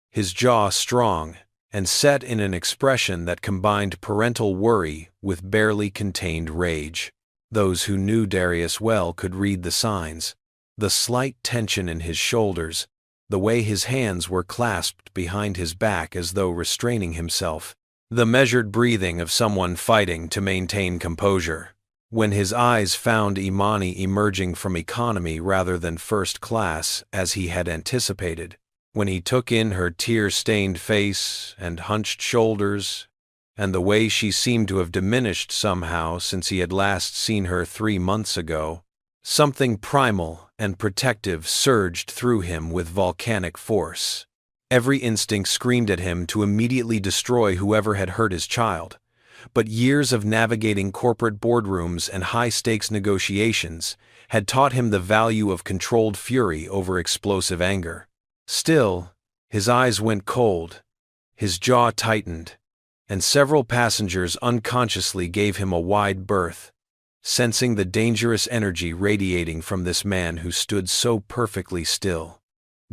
his jaw strong and set in an expression that combined parental worry with barely contained rage. Those who knew Darius well could read the signs, the slight tension in his shoulders, the way his hands were clasped behind his back as though restraining himself, the measured breathing of someone fighting to maintain composure. When his eyes found Imani emerging from economy rather than first class as he had anticipated, when he took in her tear-stained face and hunched shoulders, and the way she seemed to have diminished somehow since he had last seen her 3 months ago, something primal and protective surged through him with volcanic force. Every instinct screamed at him to immediately destroy whoever had hurt his child. But years of navigating corporate boardrooms and high-stakes negotiations had taught him the value of controlled fury over explosive anger. Still, his eyes went cold, his jaw tightened, and several passengers unconsciously gave him a wide berth, sensing the dangerous energy radiating from this man who stood so perfectly still.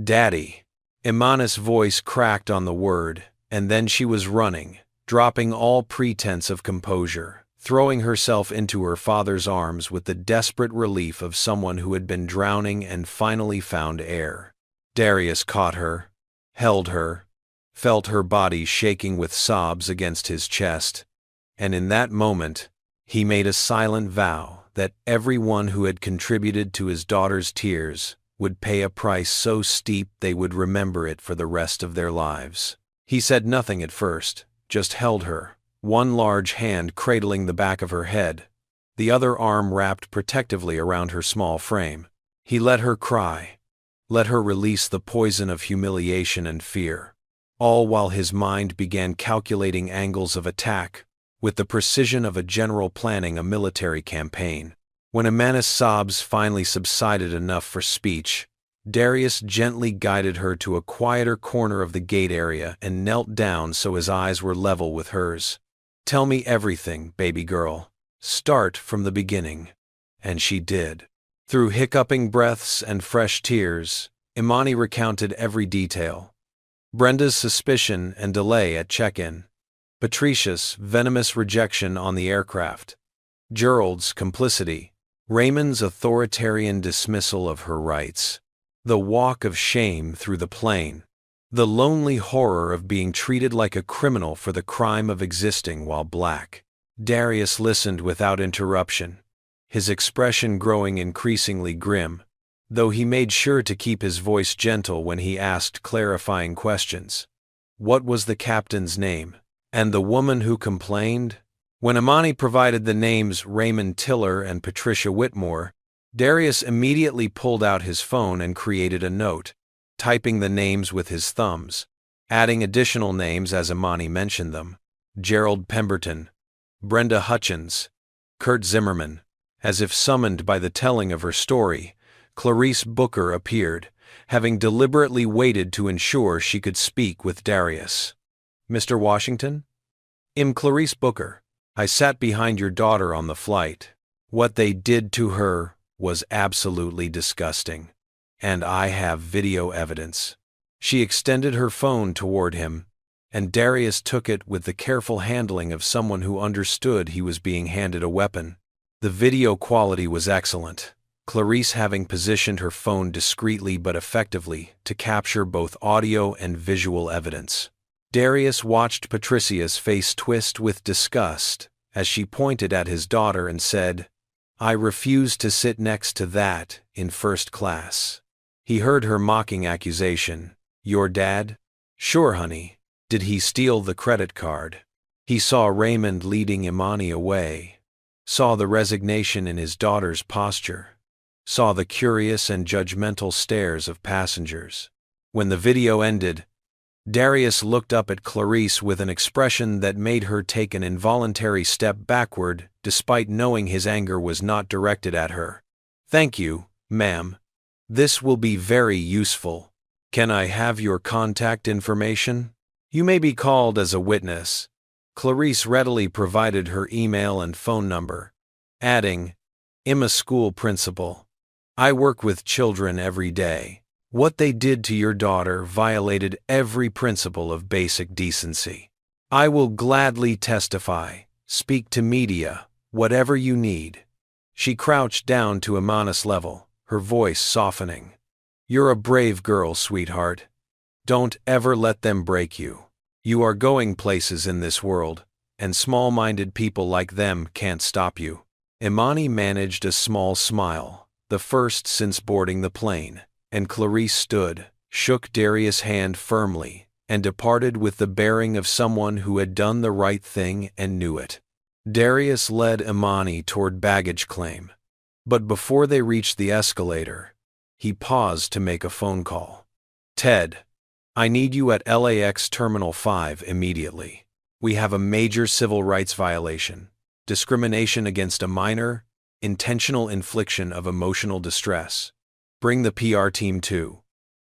"Daddy." Imani's voice cracked on the word, and then she was running, dropping all pretense of composure, throwing herself into her father's arms with the desperate relief of someone who had been drowning and finally found air. Darius caught her, held her, felt her body shaking with sobs against his chest, and in that moment, He made a silent vow that everyone who had contributed to his daughter's tears would pay a price so steep they would remember it for the rest of their lives. He said nothing at first, just held her, one large hand cradling the back of her head, the other arm wrapped protectively around her small frame. He let her cry, let her release the poison of humiliation and fear, all while his mind began calculating angles of attack with the precision of a general planning a military campaign. When Amana's sobs finally subsided enough for speech, Darius gently guided her to a quieter corner of the gate area and knelt down so his eyes were level with hers. "Tell me everything, baby girl. Start from the beginning." And she did. Through hiccuping breaths and fresh tears, Imani recounted every detail. Brenda's suspicion and delay at check-in, Patricia's venomous rejection on the aircraft, Gerald's complicity, Raymond's authoritarian dismissal of her rights, the walk of shame through the plane, the lonely horror of being treated like a criminal for the crime of existing while black. Darius listened without interruption, his expression growing increasingly grim, though he made sure to keep his voice gentle when he asked clarifying questions. What was the captain's name? And the woman who complained? When Imani provided the names Raymond Tiller and Patricia Whitmore, Darius immediately pulled out his phone and created a note, typing the names with his thumbs, adding additional names as Imani mentioned them: Gerald Pemberton, Brenda Hutchins, Kurt Zimmerman. As if summoned by the telling of her story, Clarice Booker appeared, having deliberately waited to ensure she could speak with Darius. "Mr. Washington? I'm Clarice Booker. I sat behind your daughter on the flight. What they did to her was absolutely disgusting, and I have video evidence." She extended her phone toward him, and Darius took it with the careful handling of someone who understood he was being handed a weapon. The video quality was excellent, Clarice having positioned her phone discreetly but effectively to capture both audio and visual evidence. Darius watched Patricia's face twist with disgust as she pointed at his daughter and said, "I refuse to sit next to that in first class." He heard her mocking accusation, "Your dad? Sure, honey. Did he steal the credit card?" He saw Raymond leading Imani away, saw the resignation in his daughter's posture, saw the curious and judgmental stares of passengers. When the video ended, Darius looked up at Clarice with an expression that made her take an involuntary step backward despite knowing his anger was not directed at her. "Thank you, ma'am. This will be very useful. Can I have your contact information? You may be called as a witness." Clarice readily provided her email and phone number, adding, "I'm a school principal. I work with children every day. What they did to your daughter violated every principle of basic decency. I will gladly testify, speak to media, whatever you need." She crouched down to Imani's level, her voice softening. "You're a brave girl, sweetheart. Don't ever let them break you. You are going places in this world, and small-minded people like them can't stop you." Imani managed a small smile, the first since boarding the plane, and Clarice stood, shook Darius' hand firmly, and departed with the bearing of someone who had done the right thing and knew it. Darius led Imani toward baggage claim, but before they reached the escalator, he paused to make a phone call. "Ted, I need you at LAX Terminal 5 immediately. We have a major civil rights violation, discrimination against a minor, intentional infliction of emotional distress. Bring the PR team too.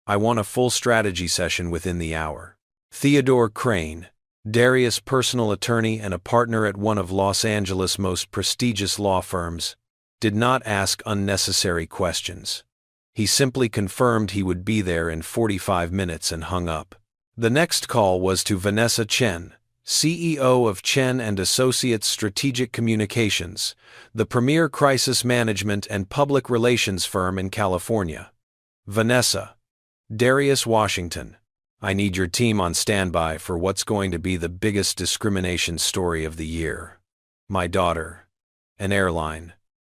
I want a full strategy session within the hour." Theodore Crane, Darius' personal attorney and a partner at one of Los Angeles' most prestigious law firms, did not ask unnecessary questions. He simply confirmed he would be there in 45 minutes and hung up. The next call was to Vanessa Chen, CEO of Chen and Associates Strategic Communications, the premier crisis management and public relations firm in California. "Vanessa, Darius Washington, I need your team on standby for what's going to be the biggest discrimination story of the year. My daughter, An airline.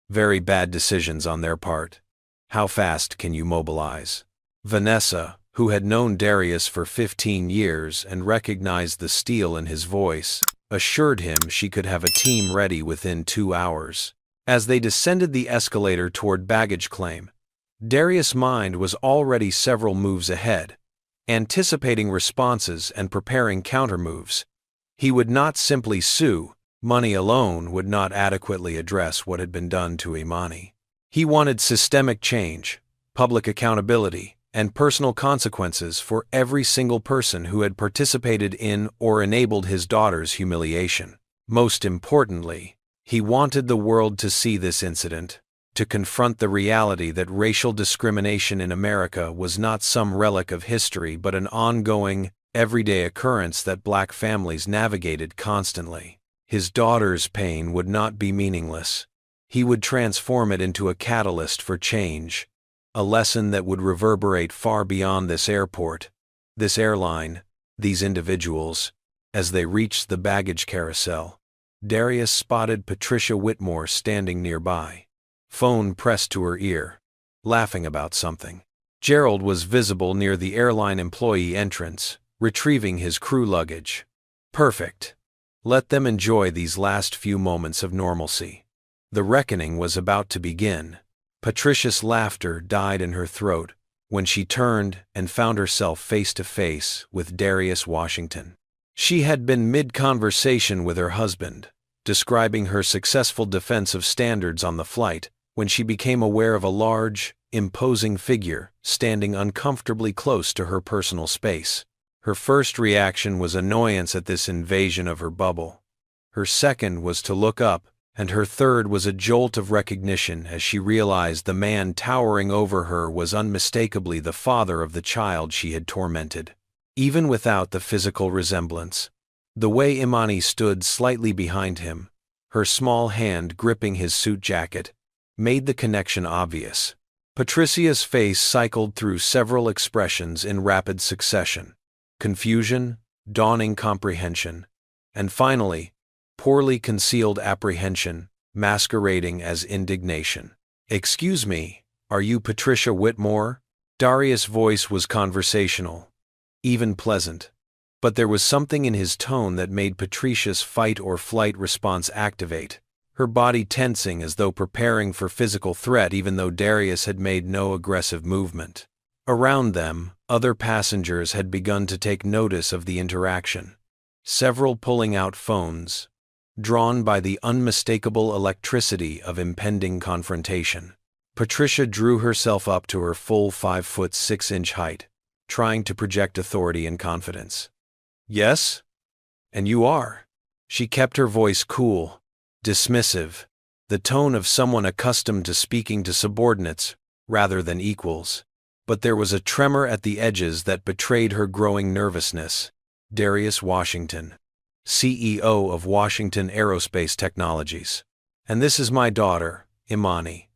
Very bad decisions on their part. How fast can you mobilize? Vanessa, who had known Darius for 15 years and recognized the steel in his voice, assured him she could have a team ready within 2 hours. As they descended the escalator toward baggage claim, Darius' mind was already several moves ahead, anticipating responses and preparing countermoves. He would not simply sue. Money alone would not adequately address what had been done to Imani. He wanted systemic change, public accountability, and personal consequences for every single person who had participated in or enabled his daughter's humiliation. Most importantly, he wanted the world to see this incident, to confront the reality that racial discrimination in America was not some relic of history but an ongoing, everyday occurrence that Black families navigated constantly. His daughter's pain would not be meaningless. He would transform it into a catalyst for change, a lesson that would reverberate far beyond this airport, this airline, these individuals. As they reached the baggage carousel, Darius spotted Patricia Whitmore standing nearby, phone pressed to her ear, laughing about something. Gerald was visible near the airline employee entrance, retrieving his crew luggage. Perfect. Let them enjoy these last few moments of normalcy. The reckoning was about to begin. Patricia's laughter died in her throat when she turned and found herself face to face with Darius Washington. She had been mid-conversation with her husband, describing her successful defense of standards on the flight, when she became aware of a large, imposing figure standing uncomfortably close to her personal space. Her first reaction was annoyance at this invasion of her bubble. Her second was to look up, and her third was a jolt of recognition as she realized the man towering over her was unmistakably the father of the child she had tormented. Even without the physical resemblance, the way Imani stood slightly behind him, her small hand gripping his suit jacket, made the connection obvious. Patricia's face cycled through several expressions in rapid succession: confusion, dawning comprehension, and finally, poorly concealed apprehension, masquerading as indignation. "Excuse me, are you Patricia Whitmore?" Darius' voice was conversational, even pleasant, but there was something in his tone that made Patricia's fight-or-flight response activate, her body tensing as though preparing for physical threat even though Darius had made no aggressive movement. Around them, other passengers had begun to take notice of the interaction, several pulling out phones, drawn by the unmistakable electricity of impending confrontation. Patricia drew herself up to her full 5'6" height, trying to project authority and confidence. "Yes? And you are?" She kept her voice cool, dismissive, the tone of someone accustomed to speaking to subordinates rather than equals. But there was a tremor at the edges that betrayed her growing nervousness. "Darius Washington, CEO of Washington Aerospace Technologies. And this is my daughter, Imani,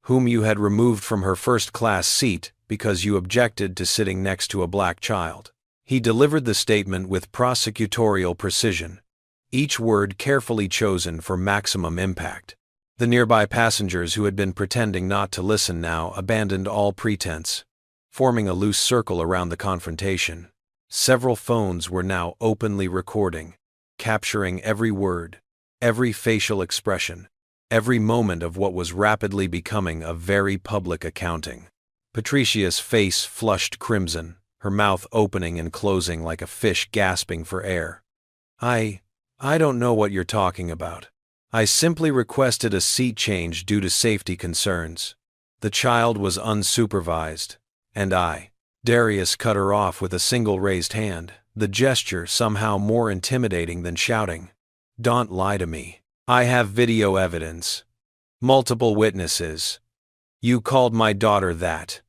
whom you had removed from her first-class seat because you objected to sitting next to a black child." He delivered the statement with prosecutorial precision, each word carefully chosen for maximum impact. The nearby passengers who had been pretending not to listen now abandoned all pretense, forming a loose circle around the confrontation. Several phones were now openly recording, capturing every word, every facial expression, every moment of what was rapidly becoming a very public accounting. Patricia's face flushed crimson, her mouth opening and closing like a fish gasping for air. I don't know what you're talking about. I simply requested a seat change due to safety concerns. The child was unsupervised, and Darius cut her off with a single raised hand, the gesture somehow more intimidating than shouting. "Don't lie to me. I have video evidence. Multiple witnesses. You called my daughter that.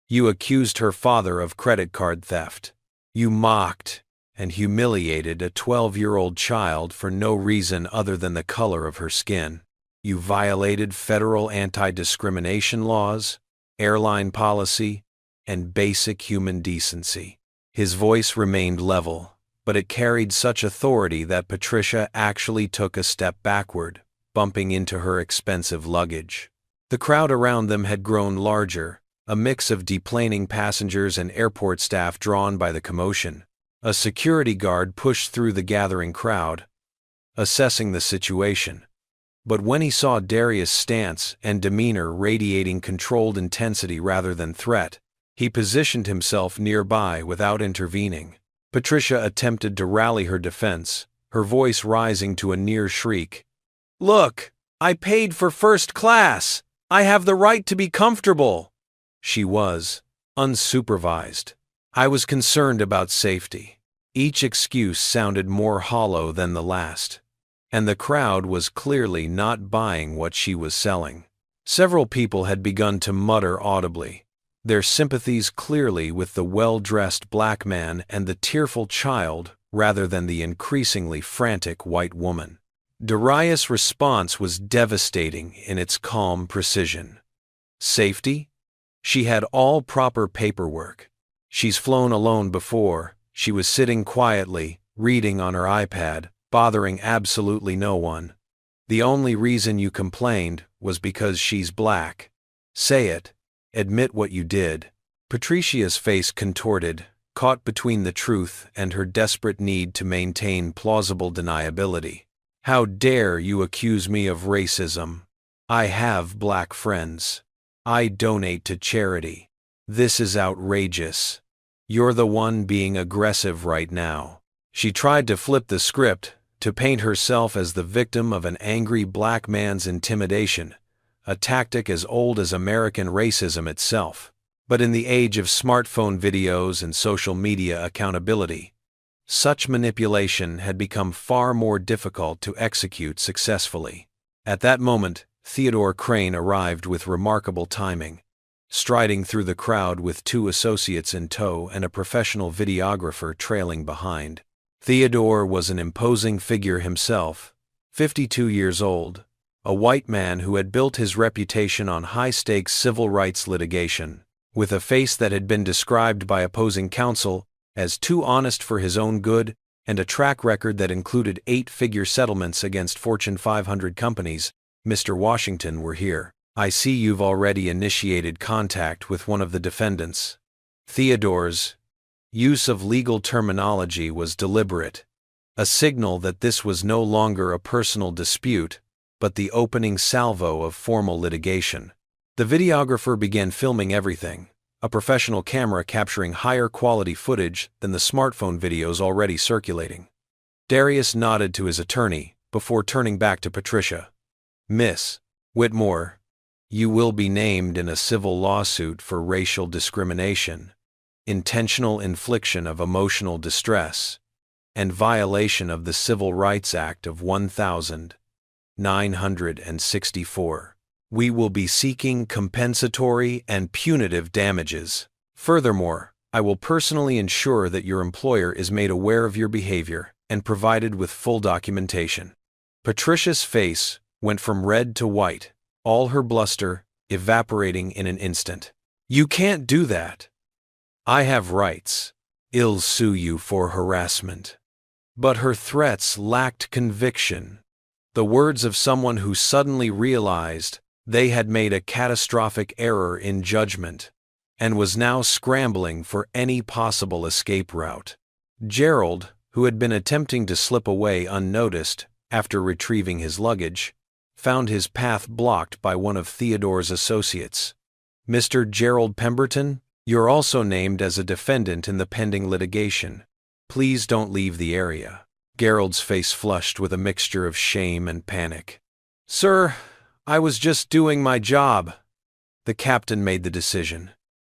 You accused her father of credit card theft. You mocked and humiliated a 12-year-old child for no reason other than the color of her skin. You violated federal anti-discrimination laws, airline policy, and basic human decency." His voice remained level, but it carried such authority that Patricia actually took a step backward, bumping into her expensive luggage. The crowd around them had grown larger, a mix of deplaning passengers and airport staff drawn by the commotion. A security guard pushed through the gathering crowd, assessing the situation. But when he saw Darius' stance and demeanor radiating controlled intensity rather than threat, he positioned himself nearby without intervening. Patricia attempted to rally her defense, her voice rising to a near shriek. "Look, I paid for first class! I have the right to be comfortable!" She was unsupervised. I was concerned about safety. Each excuse sounded more hollow than the last. And the crowd was clearly not buying what she was selling. Several people had begun to mutter audibly, their sympathies clearly with the well-dressed black man and the tearful child rather than the increasingly frantic white woman. Darius' response was devastating in its calm precision. Safety? She had all proper paperwork. She's flown alone before. She was sitting quietly, reading on her iPad, bothering absolutely no one. The only reason you complained was because she's black. Say it. Admit what you did. Patricia's face contorted, caught between the truth and her desperate need to maintain plausible deniability. How dare you accuse me of racism? I have black friends. I donate to charity. This is outrageous. You're the one being aggressive right now. She tried to flip the script, to paint herself as the victim of an angry black man's intimidation, a tactic as old as American racism itself. But in the age of smartphone videos and social media accountability, such manipulation had become far more difficult to execute successfully. At that moment, Theodore Crane arrived with remarkable timing, striding through the crowd with 2 associates in tow and a professional videographer trailing behind. Theodore was an imposing figure himself, 52 years old, a white man who had built his reputation on high-stakes civil rights litigation, with a face that had been described by opposing counsel as too honest for his own good and a track record that included 8-figure settlements against Fortune 500 companies. "Mr. Washington, we're here. I see you've already initiated contact with one of the defendants." Theodore's use of legal terminology was deliberate, a signal that this was no longer a personal dispute, but the opening salvo of formal litigation. The videographer began filming everything, a professional camera capturing higher quality footage than the smartphone videos already circulating. Darius nodded to his attorney before turning back to Patricia. "Miss Whitmore, you will be named in a civil lawsuit for racial discrimination, intentional infliction of emotional distress, and violation of the Civil Rights Act of 1964. We will be seeking compensatory and punitive damages. Furthermore, I will personally ensure that your employer is made aware of your behavior and provided with full documentation." Patricia's face went from red to white, all her bluster evaporating in an instant. "You can't do that. I have rights. I'll sue you for harassment." But her threats lacked conviction. The words of someone who suddenly realized they had made a catastrophic error in judgment and was now scrambling for any possible escape route. Gerald, who had been attempting to slip away unnoticed after retrieving his luggage, found his path blocked by one of Theodore's associates. "Mr. Gerald Pemberton, you're also named as a defendant in the pending litigation. Please don't leave the area." Gerald's face flushed with a mixture of shame and panic. "Sir, I was just doing my job." The captain made the decision.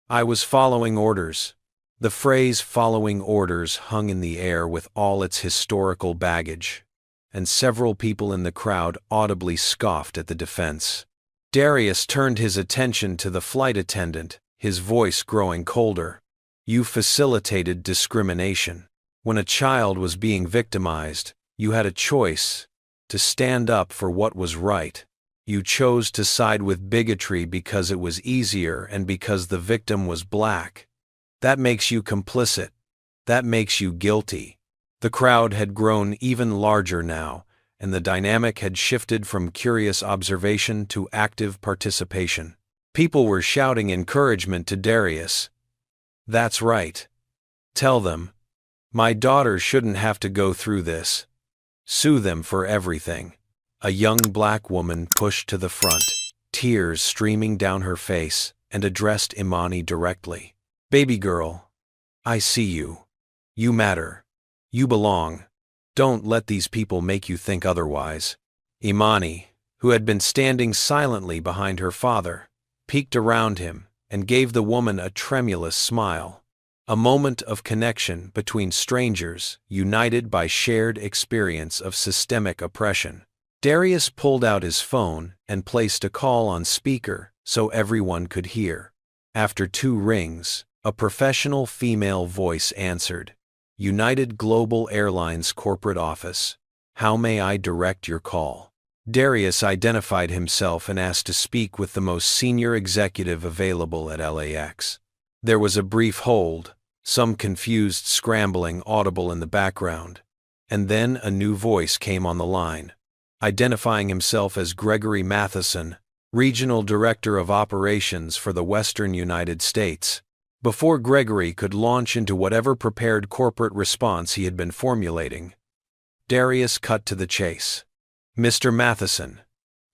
"I was following orders." The phrase "following orders" hung in the air with all its historical baggage, and several people in the crowd audibly scoffed at the defense. Darius turned his attention to the flight attendant, his voice growing colder. "You facilitated discrimination. When a child was being victimized, you had a choice to stand up for what was right. You chose to side with bigotry because it was easier and because the victim was black. That makes you complicit. That makes you guilty." The crowd had grown even larger now, and the dynamic had shifted from curious observation to active participation. People were shouting encouragement to Darius. "That's right. Tell them. My daughter shouldn't have to go through this. Sue them for everything." A young black woman pushed to the front, tears streaming down her face, and addressed Imani directly. "Baby girl, I see you. You matter. You belong. Don't let these people make you think otherwise." Imani, who had been standing silently behind her father, peeked around him and gave the woman a tremulous smile. A moment of connection between strangers united by shared experience of systemic oppression. Darius pulled out his phone and placed a call on speaker so everyone could hear. After 2 rings, a professional female voice answered. "United Global Airlines corporate office. How may I direct your call?" Darius identified himself and asked to speak with the most senior executive available at LAX. There was a brief hold, some confused scrambling audible in the background, and then a new voice came on the line. Identifying himself as Gregory Matheson, Regional Director of Operations for the Western United States. Before Gregory could launch into whatever prepared corporate response he had been formulating, Darius cut to the chase. "Mr. Matheson,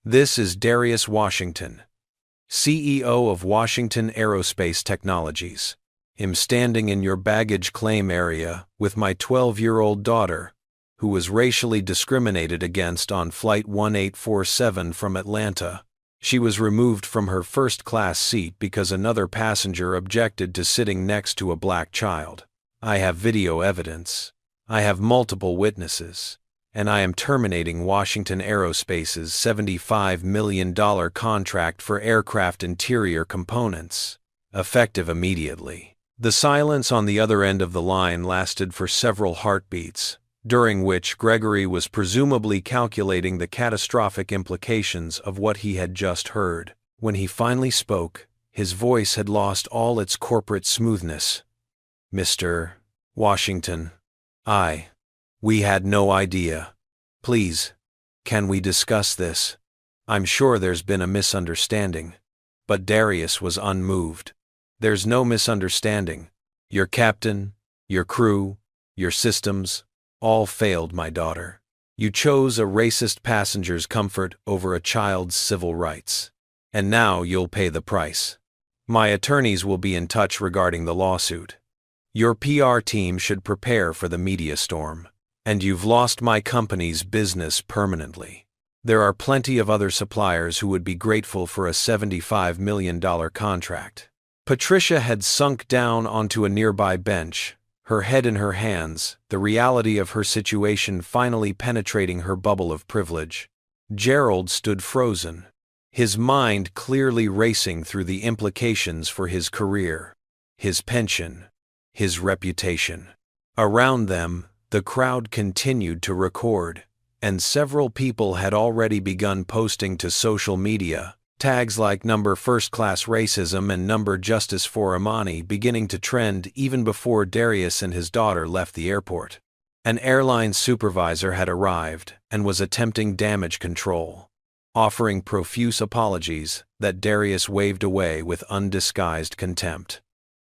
this is Darius Washington, CEO of Washington Aerospace Technologies. I'm standing in your baggage claim area with my 12-year-old daughter, who was racially discriminated against on Flight 1847 from Atlanta. She was removed from her first-class seat because another passenger objected to sitting next to a black child. I have video evidence. I have multiple witnesses. And I am terminating Washington Aerospace's $75 million contract for aircraft interior components, effective immediately." The silence on the other end of the line lasted for several heartbeats, during which Gregory was presumably calculating the catastrophic implications of what he had just heard. When he finally spoke, his voice had lost all its corporate smoothness. "Mr. Washington, we had no idea. Please, can we discuss this? I'm sure there's been a misunderstanding." But Darius was unmoved. "There's no misunderstanding. Your captain, your crew, your systems, all failed my daughter. You chose a racist passenger's comfort over a child's civil rights. And now you'll pay the price. My attorneys will be in touch regarding the lawsuit. Your PR team should prepare for the media storm. And you've lost my company's business permanently. There are plenty of other suppliers who would be grateful for a $75 million contract." Patricia had sunk down onto a nearby bench, her head in her hands, the reality of her situation finally penetrating her bubble of privilege. Gerald stood frozen, his mind clearly racing through the implications for his career, his pension, his reputation. Around them, the crowd continued to record, and several people had already begun posting to social media, tags like #first-class racism and #justice for Imani beginning to trend even before Darius and his daughter left the airport. An airline supervisor had arrived and was attempting damage control, offering profuse apologies that Darius waved away with undisguised contempt.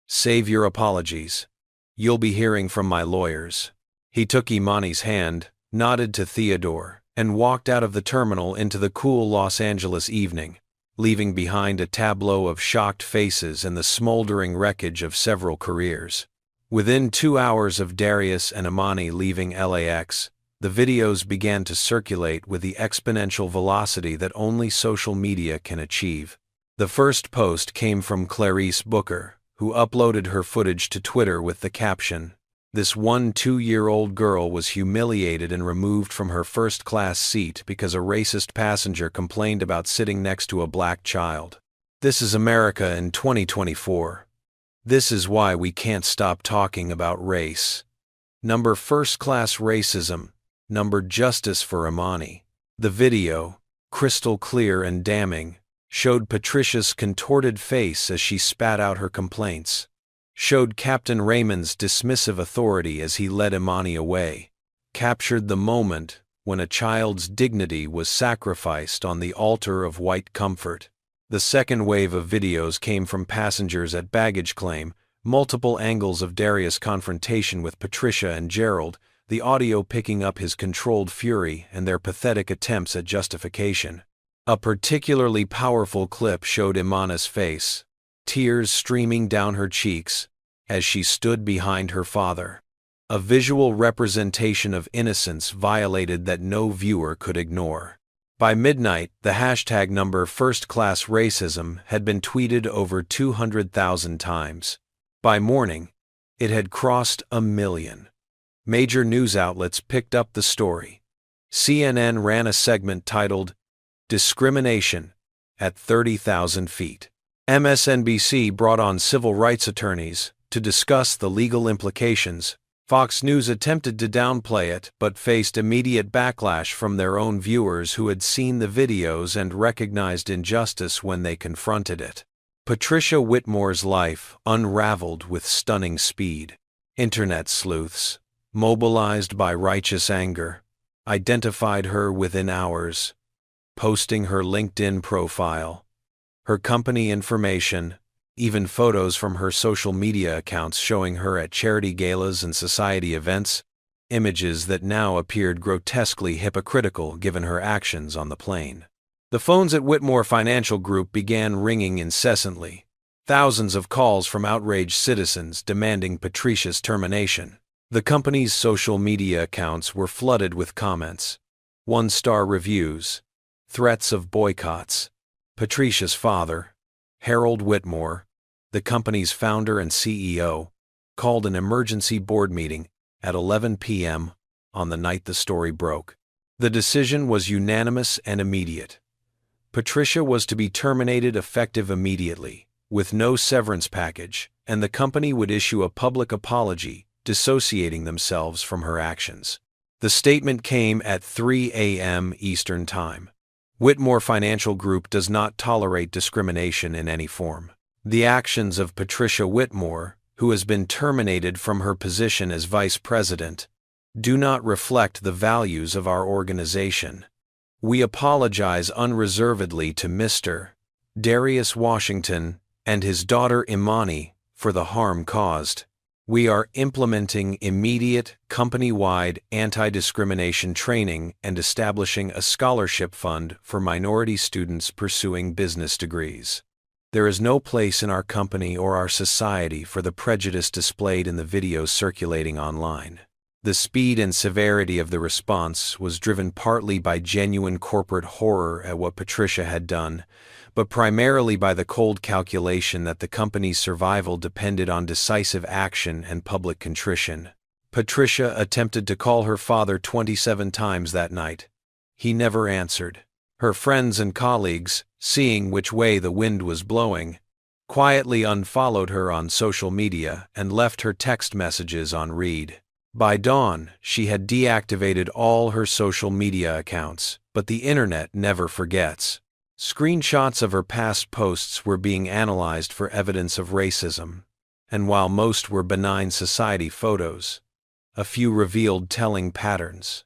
"Save your apologies. You'll be hearing from my lawyers." He took Imani's hand, nodded to Theodore, and walked out of the terminal into the cool Los Angeles evening, leaving behind a tableau of shocked faces and the smoldering wreckage of several careers. Within 2 hours of Darius and Imani leaving LAX, the videos began to circulate with the exponential velocity that only social media can achieve. The first post came from Clarice Booker, who uploaded her footage to Twitter with the caption, "This 2-year-old girl was humiliated and removed from her first-class seat because a racist passenger complained about sitting next to a black child. This is America in 2024. This is why we can't stop talking about race. First-class racism, justice for Imani." The video, crystal clear and damning, showed Patricia's contorted face as she spat out her complaints, showed Captain Raymond's dismissive authority as he led Imani away, captured the moment when a child's dignity was sacrificed on the altar of white comfort. The second wave of videos came from passengers at baggage claim, multiple angles of Darius' confrontation with Patricia and Gerald, the audio picking up his controlled fury and their pathetic attempts at justification. A particularly powerful clip showed Imana's face, tears streaming down her cheeks, as she stood behind her father. A visual representation of innocence violated that no viewer could ignore. By midnight, the hashtag number first-class racism had been tweeted over 200,000 times. By morning, it had crossed 1 million. Major news outlets picked up the story. CNN ran a segment titled, "Discrimination at 30,000 feet." MSNBC brought on civil rights attorneys to discuss the legal implications. Fox News attempted to downplay it but faced immediate backlash from their own viewers who had seen the videos and recognized injustice when they confronted it. Patricia Whitmore's life unraveled with stunning speed. Internet sleuths, mobilized by righteous anger, identified her within hours, posting her LinkedIn profile, her company information, even photos from her social media accounts showing her at charity galas and society events, images that now appeared grotesquely hypocritical given her actions on the plane. The phones at Whitmore Financial Group began ringing incessantly, thousands of calls from outraged citizens demanding Patricia's termination. The company's social media accounts were flooded with comments, one-star reviews, threats of boycotts. Patricia's father, Harold Whitmore, the company's founder and CEO, called an emergency board meeting at 11 p.m. on the night the story broke. The decision was unanimous and immediate. Patricia was to be terminated effective immediately, with no severance package, and the company would issue a public apology, dissociating themselves from her actions. The statement came at 3 a.m. Eastern Time. Whitmore Financial Group does not tolerate discrimination in any form. The actions of Patricia Whitmore, who has been terminated from her position as vice president, do not reflect the values of our organization. We apologize unreservedly to Mr. Darius Washington and his daughter Imani for the harm caused. We are implementing immediate, company-wide anti-discrimination training and establishing a scholarship fund for minority students pursuing business degrees. There is no place in our company or our society for the prejudice displayed in the videos circulating online. The speed and severity of the response was driven partly by genuine corporate horror at what Patricia had done, but primarily by the cold calculation that the company's survival depended on decisive action and public contrition. Patricia attempted to call her father 27 times that night. He never answered. Her friends and colleagues, seeing which way the wind was blowing, quietly unfollowed her on social media and left her text messages on read. By dawn, she had deactivated all her social media accounts, but the internet never forgets. Screenshots of her past posts were being analyzed for evidence of racism, and while most were benign society photos, a few revealed telling patterns.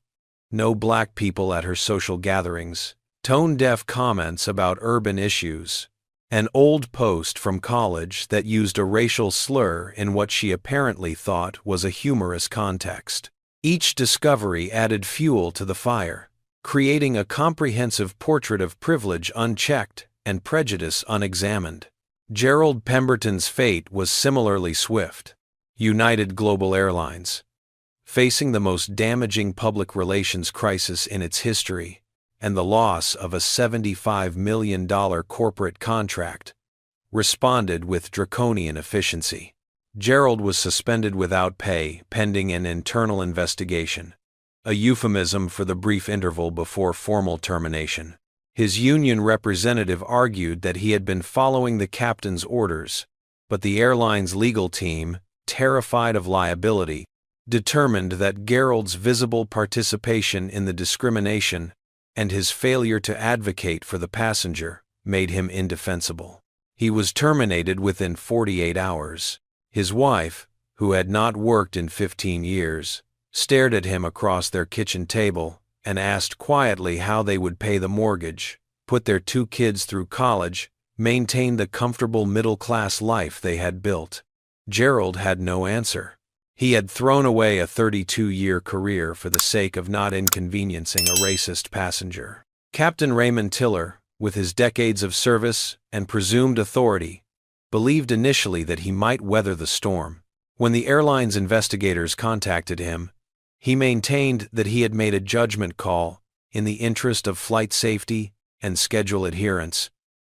No black people at her social gatherings, tone-deaf comments about urban issues, an old post from college that used a racial slur in what she apparently thought was a humorous context. Each discovery added fuel to the fire, creating a comprehensive portrait of privilege unchecked and prejudice unexamined. Gerald Pemberton's fate was similarly swift. United Global Airlines, facing the most damaging public relations crisis in its history, and the loss of a $75 million corporate contract, responded with draconian efficiency. Gerald was suspended without pay pending an internal investigation, a euphemism for the brief interval before formal termination. His union representative argued that he had been following the captain's orders, but the airline's legal team, terrified of liability, determined that Gerald's visible participation in the discrimination and his failure to advocate for the passenger made him indefensible. He was terminated within 48 hours. His wife, who had not worked in 15 years, stared at him across their kitchen table, and asked quietly how they would pay the mortgage, put their 2 kids through college, maintain the comfortable middle-class life they had built. Gerald had no answer. He had thrown away a 32-year career for the sake of not inconveniencing a racist passenger. Captain Raymond Tiller, with his decades of service and presumed authority, believed initially that he might weather the storm. When the airline's investigators contacted him, he maintained that he had made a judgment call in the interest of flight safety and schedule adherence,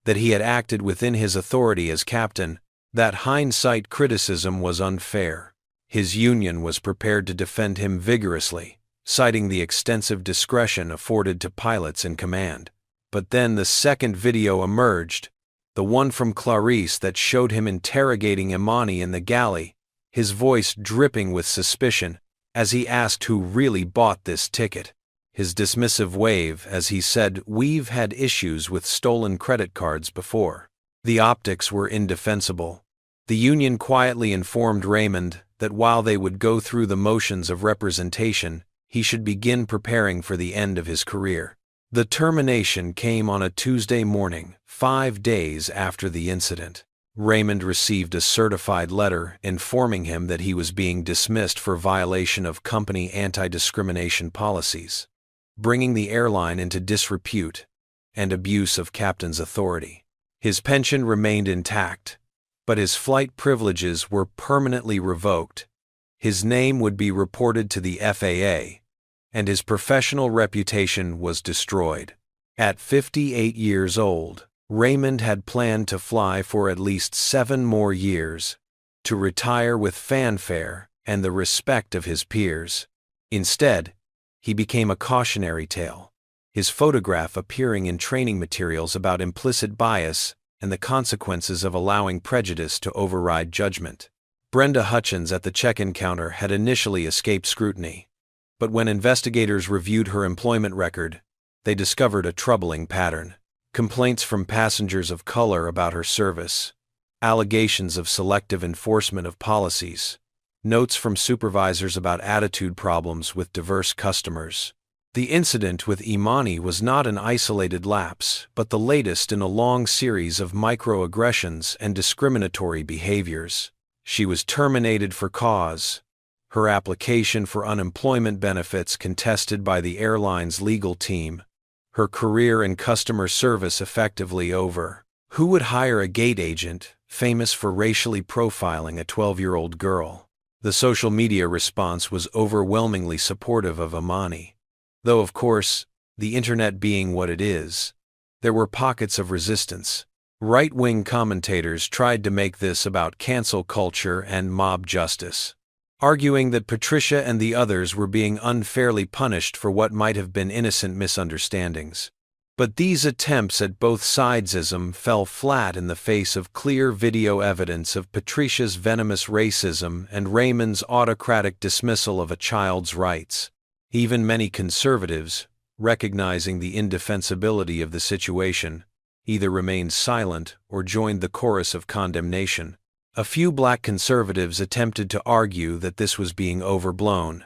that he had acted within his authority as captain, that hindsight criticism was unfair. His union was prepared to defend him vigorously, citing the extensive discretion afforded to pilots in command. But then the second video emerged, the one from Clarice that showed him interrogating Imani in the galley, his voice dripping with suspicion as he asked who really bought this ticket. His dismissive wave as he said, "We've had issues with stolen credit cards before." The optics were indefensible. The union quietly informed Raymond that while they would go through the motions of representation, he should begin preparing for the end of his career. The termination came on a Tuesday morning, 5 days after the incident. Raymond received a certified letter informing him that he was being dismissed for violation of company anti-discrimination policies, bringing the airline into disrepute and abuse of captain's authority. His pension remained intact, but his flight privileges were permanently revoked. His name would be reported to the FAA, and his professional reputation was destroyed. At 58 years old, Raymond had planned to fly for at least 7 more years, to retire with fanfare and the respect of his peers. Instead, he became a cautionary tale, his photograph appearing in training materials about implicit bias and the consequences of allowing prejudice to override judgment. Brenda Hutchins at the check-in counter had initially escaped scrutiny, but when investigators reviewed her employment record, they discovered a troubling pattern. Complaints from passengers of color about her service, allegations of selective enforcement of policies, notes from supervisors about attitude problems with diverse customers. The incident with Imani was not an isolated lapse, but the latest in a long series of microaggressions and discriminatory behaviors. She was terminated for cause, her application for unemployment benefits contested by the airline's legal team, her career in customer service effectively over. Who would hire a gate agent famous for racially profiling a 12-year-old girl? The social media response was overwhelmingly supportive of Imani. Though, of course, the internet being what it is, there were pockets of resistance. Right-wing commentators tried to make this about cancel culture and mob justice, arguing that Patricia and the others were being unfairly punished for what might have been innocent misunderstandings. But these attempts at both sidesism fell flat in the face of clear video evidence of Patricia's venomous racism and Raymond's autocratic dismissal of a child's rights. Even many conservatives, recognizing the indefensibility of the situation, either remained silent or joined the chorus of condemnation. A few black conservatives attempted to argue that this was being overblown,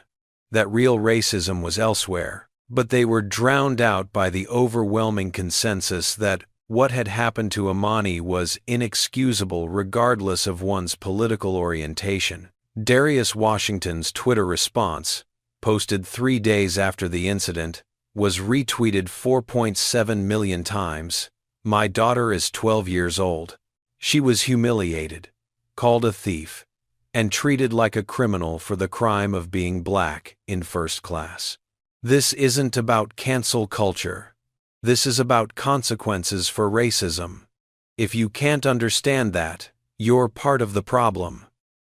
that real racism was elsewhere, but they were drowned out by the overwhelming consensus that what had happened to Imani was inexcusable regardless of one's political orientation. Darius Washington's Twitter response, posted 3 days after the incident, was retweeted 4.7 million times. "My daughter is 12 years old. She was humiliated, called a thief, and treated like a criminal for the crime of being black in first class." This isn't about cancel culture. This is about consequences for racism. If you can't understand that, you're part of the problem.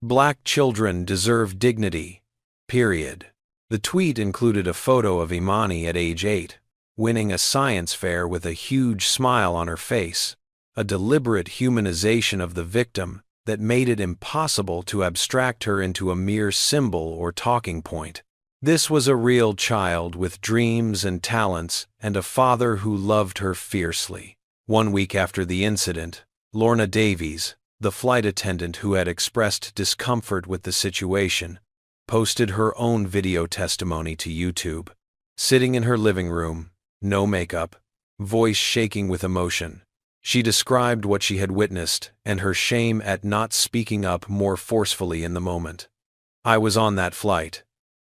Black children deserve dignity. Period. The tweet included a photo of Imani at age 8, winning a science fair with a huge smile on her face, a deliberate humanization of the victim that made it impossible to abstract her into a mere symbol or talking point. This was a real child with dreams and talents and a father who loved her fiercely. 1 week after the incident, Lorna Davies, the flight attendant who had expressed discomfort with the situation, posted her own video testimony to YouTube. Sitting in her living room, no makeup, voice shaking with emotion, she described what she had witnessed and her shame at not speaking up more forcefully in the moment. "I was on that flight.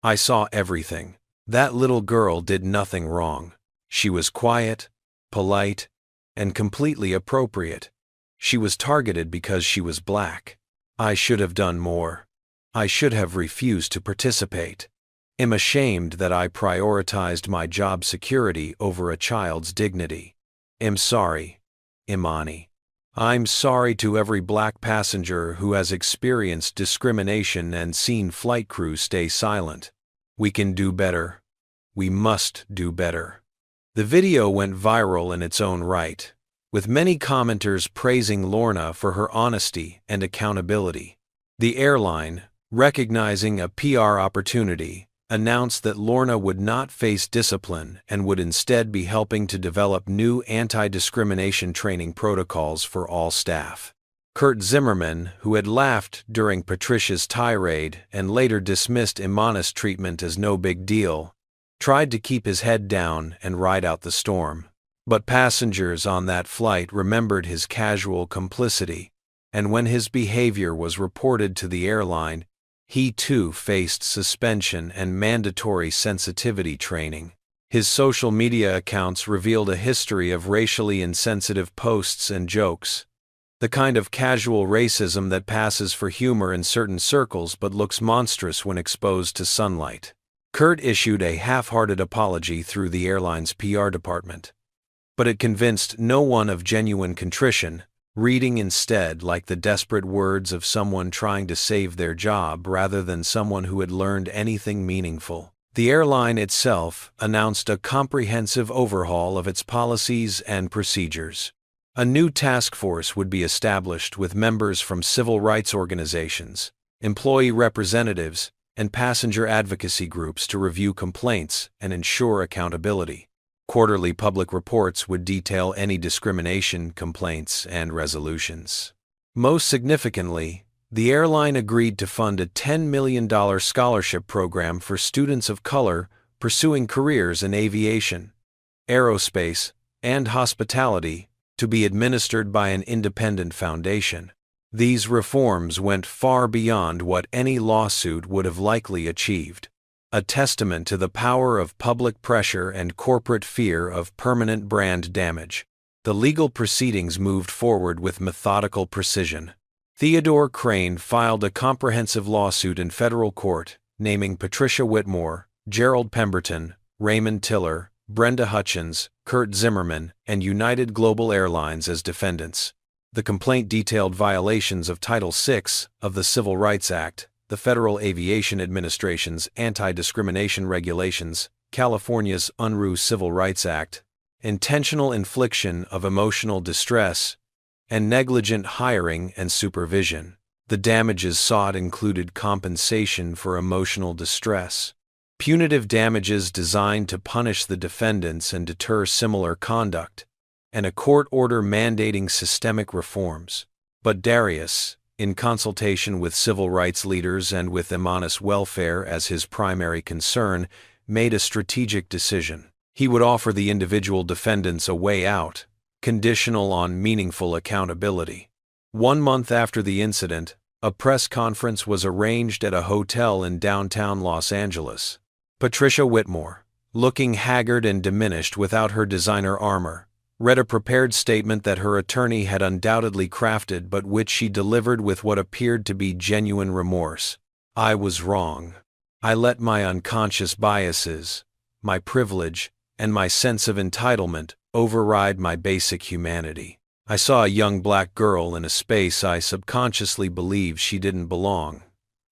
I saw everything. That little girl did nothing wrong. She was quiet, polite, and completely appropriate. She was targeted because she was black. I should have done more. I should have refused to participate. Am ashamed that I prioritized my job security over a child's dignity. Am sorry, Imani. I'm sorry to every black passenger who has experienced discrimination and seen flight crews stay silent. We can do better. We must do better." The video went viral in its own right, with many commenters praising Lorna for her honesty and accountability. The airline, recognizing a PR opportunity, announced that Lorna would not face discipline and would instead be helping to develop new anti-discrimination training protocols for all staff. Kurt Zimmerman, who had laughed during Patricia's tirade and later dismissed Imani's treatment as no big deal, tried to keep his head down and ride out the storm. But passengers on that flight remembered his casual complicity, and when his behavior was reported to the airline, he too faced suspension and mandatory sensitivity training. His social media accounts revealed a history of racially insensitive posts and jokes, the kind of casual racism that passes for humor in certain circles but looks monstrous when exposed to sunlight. Kurt issued a half-hearted apology through the airline's PR department, but it convinced no one of genuine contrition, reading instead like the desperate words of someone trying to save their job rather than someone who had learned anything meaningful. The airline itself announced a comprehensive overhaul of its policies and procedures. A new task force would be established with members from civil rights organizations, employee representatives, and passenger advocacy groups to review complaints and ensure accountability. Quarterly public reports would detail any discrimination complaints and resolutions. Most significantly, the airline agreed to fund a $10 million scholarship program for students of color pursuing careers in aviation, aerospace, and hospitality to be administered by an independent foundation. These reforms went far beyond what any lawsuit would have likely achieved, a testament to the power of public pressure and corporate fear of permanent brand damage. The legal proceedings moved forward with methodical precision. Theodore Crane filed a comprehensive lawsuit in federal court, naming Patricia Whitmore, Gerald Pemberton, Raymond Tiller, Brenda Hutchins, Kurt Zimmerman, and United Global Airlines as defendants. The complaint detailed violations of Title VI of the Civil Rights Act, the Federal Aviation Administration's anti-discrimination regulations, California's Unruh Civil Rights Act, intentional infliction of emotional distress, and negligent hiring and supervision. The damages sought included compensation for emotional distress, punitive damages designed to punish the defendants and deter similar conduct, and a court order mandating systemic reforms. But Darius, in consultation with civil rights leaders and with Imani's welfare as his primary concern, made a strategic decision. He would offer the individual defendants a way out, conditional on meaningful accountability. 1 month after the incident, a press conference was arranged at a hotel in downtown Los Angeles. Patricia Whitmore, looking haggard and diminished without her designer armor, read a prepared statement that her attorney had undoubtedly crafted but which she delivered with what appeared to be genuine remorse. "I was wrong. I let my unconscious biases, my privilege, and my sense of entitlement override my basic humanity. I saw a young black girl in a space I subconsciously believed she didn't belong,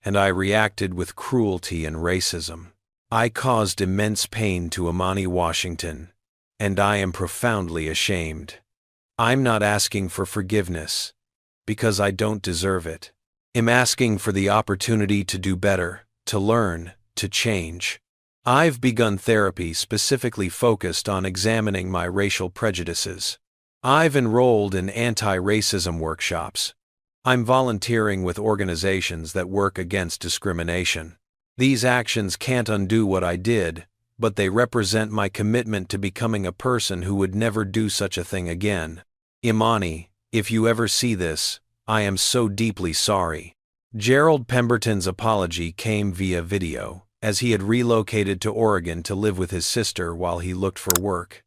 and I reacted with cruelty and racism. I caused immense pain to Imani Washington, and I am profoundly ashamed. I'm not asking for forgiveness, because I don't deserve it. I'm asking for the opportunity to do better, to learn, to change. I've begun therapy specifically focused on examining my racial prejudices. I've enrolled in anti-racism workshops. I'm volunteering with organizations that work against discrimination. These actions can't undo what I did, but they represent my commitment to becoming a person who would never do such a thing again. Imani, if you ever see this, I am so deeply sorry." Gerald Pemberton's apology came via video, as he had relocated to Oregon to live with his sister while he looked for work.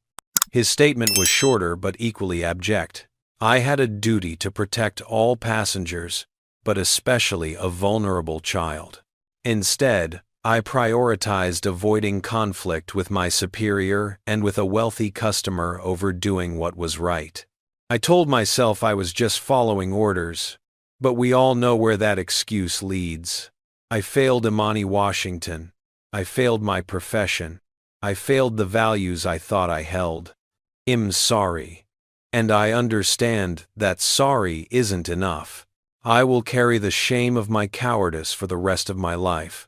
His statement was shorter but equally abject. "I had a duty to protect all passengers, but especially a vulnerable child. Instead, I prioritized avoiding conflict with my superior and with a wealthy customer over doing what was right. I told myself I was just following orders, but we all know where that excuse leads. I failed Imani Washington. I failed my profession. I failed the values I thought I held. I'm sorry. And I understand that sorry isn't enough. I will carry the shame of my cowardice for the rest of my life."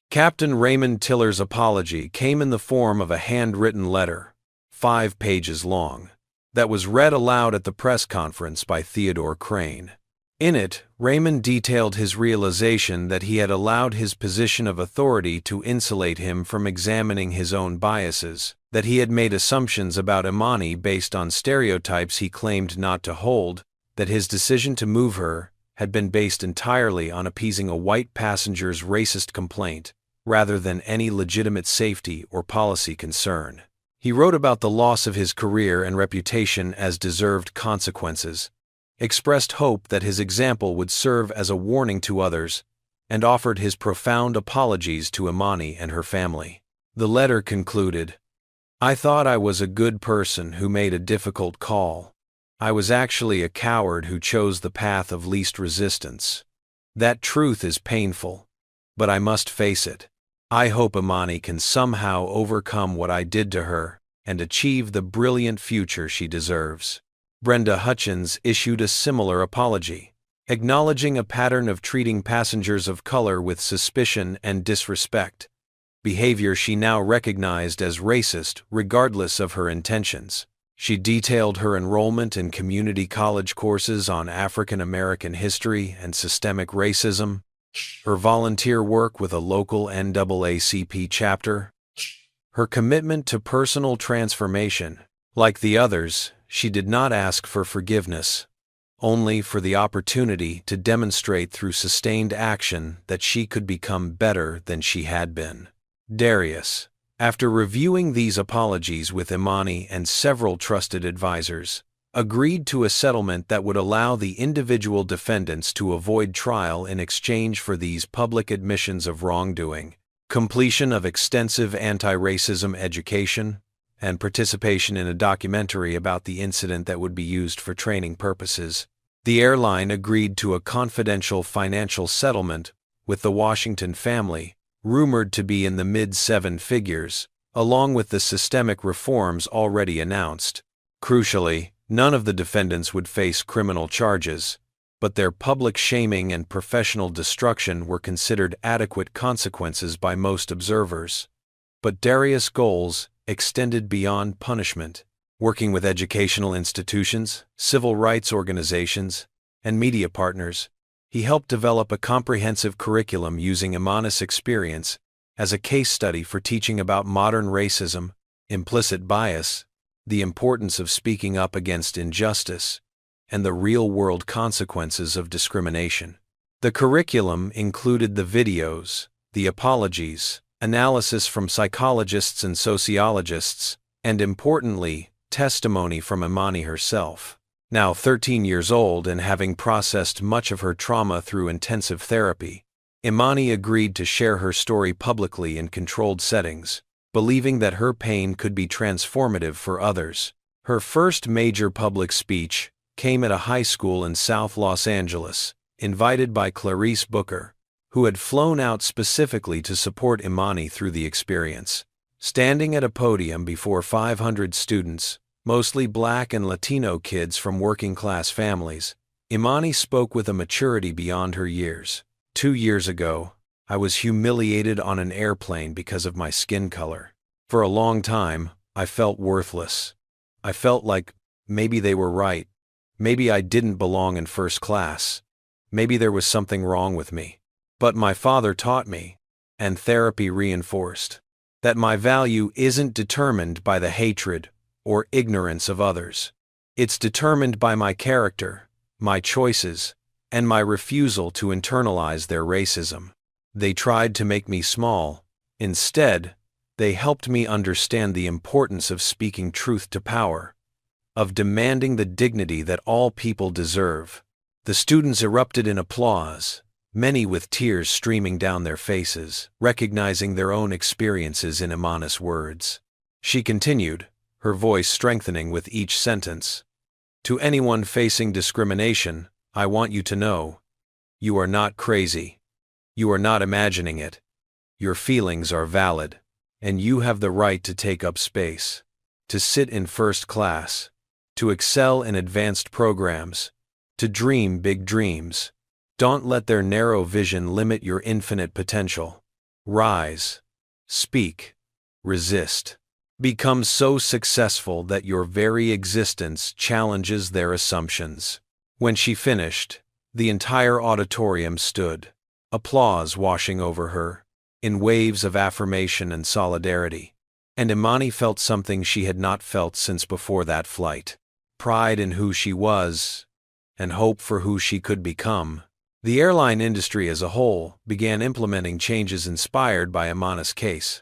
Captain Raymond Tiller's apology came in the form of a handwritten letter, 5 pages long, that was read aloud at the press conference by Theodore Crane. In it, Raymond detailed his realization that he had allowed his position of authority to insulate him from examining his own biases, that he had made assumptions about Imani based on stereotypes he claimed not to hold, that his decision to move her had been based entirely on appeasing a white passenger's racist complaint, rather than any legitimate safety or policy concern. He wrote about the loss of his career and reputation as deserved consequences, expressed hope that his example would serve as a warning to others, and offered his profound apologies to Imani and her family. The letter concluded, "I thought I was a good person who made a difficult call. I was actually a coward who chose the path of least resistance. That truth is painful, but I must face it. I hope Imani can somehow overcome what I did to her and achieve the brilliant future she deserves." Brenda Hutchins issued a similar apology, acknowledging a pattern of treating passengers of color with suspicion and disrespect, behavior she now recognized as racist regardless of her intentions. She detailed her enrollment in community college courses on African American history and systemic racism, her volunteer work with a local NAACP chapter, her commitment to personal transformation. Like the others, she did not ask for forgiveness, only for the opportunity to demonstrate through sustained action that she could become better than she had been. Darius, after reviewing these apologies with Imani and several trusted advisors, agreed to a settlement that would allow the individual defendants to avoid trial in exchange for these public admissions of wrongdoing, completion of extensive anti-racism education, and participation in a documentary about the incident that would be used for training purposes. The airline agreed to a confidential financial settlement with the Washington family, rumored to be in the mid-7 figures, along with the systemic reforms already announced. Crucially, none of the defendants would face criminal charges, but their public shaming and professional destruction were considered adequate consequences by most observers. But Darius' goals extended beyond punishment. Working with educational institutions, civil rights organizations, and media partners, he helped develop a comprehensive curriculum using Imani's experience as a case study for teaching about modern racism, implicit bias, the importance of speaking up against injustice, and the real-world consequences of discrimination. The curriculum included the videos, the apologies, analysis from psychologists and sociologists, and importantly, testimony from Imani herself. Now 13 years old and having processed much of her trauma through intensive therapy, Imani agreed to share her story publicly in controlled settings, believing that her pain could be transformative for others. Her first major public speech came at a high school in South Los Angeles, invited by Clarice Booker, who had flown out specifically to support Imani through the experience. Standing at a podium before 500 students, mostly Black and Latino kids from working-class families, Imani spoke with a maturity beyond her years. 2 years ago, I was humiliated on an airplane because of my skin color. For a long time, I felt worthless. I felt like maybe they were right. Maybe I didn't belong in first class. Maybe there was something wrong with me. But my father taught me, and therapy reinforced, that my value isn't determined by the hatred or ignorance of others. It's determined by my character, my choices, and my refusal to internalize their racism. They tried to make me small. Instead, they helped me understand the importance of speaking truth to power, of demanding the dignity that all people deserve. The students erupted in applause, many with tears streaming down their faces, recognizing their own experiences in Imani's words. She continued, her voice strengthening with each sentence. To anyone facing discrimination, I want you to know, you are not crazy. You are not imagining it. Your feelings are valid, and you have the right to take up space, to sit in first class, to excel in advanced programs, to dream big dreams. Don't let their narrow vision limit your infinite potential. Rise, speak, resist. Become so successful that your very existence challenges their assumptions. When she finished, the entire auditorium stood, applause washing over her, in waves of affirmation and solidarity. And Imani felt something she had not felt since before that flight. Pride in who she was, and hope for who she could become. The airline industry as a whole began implementing changes inspired by Imani's case.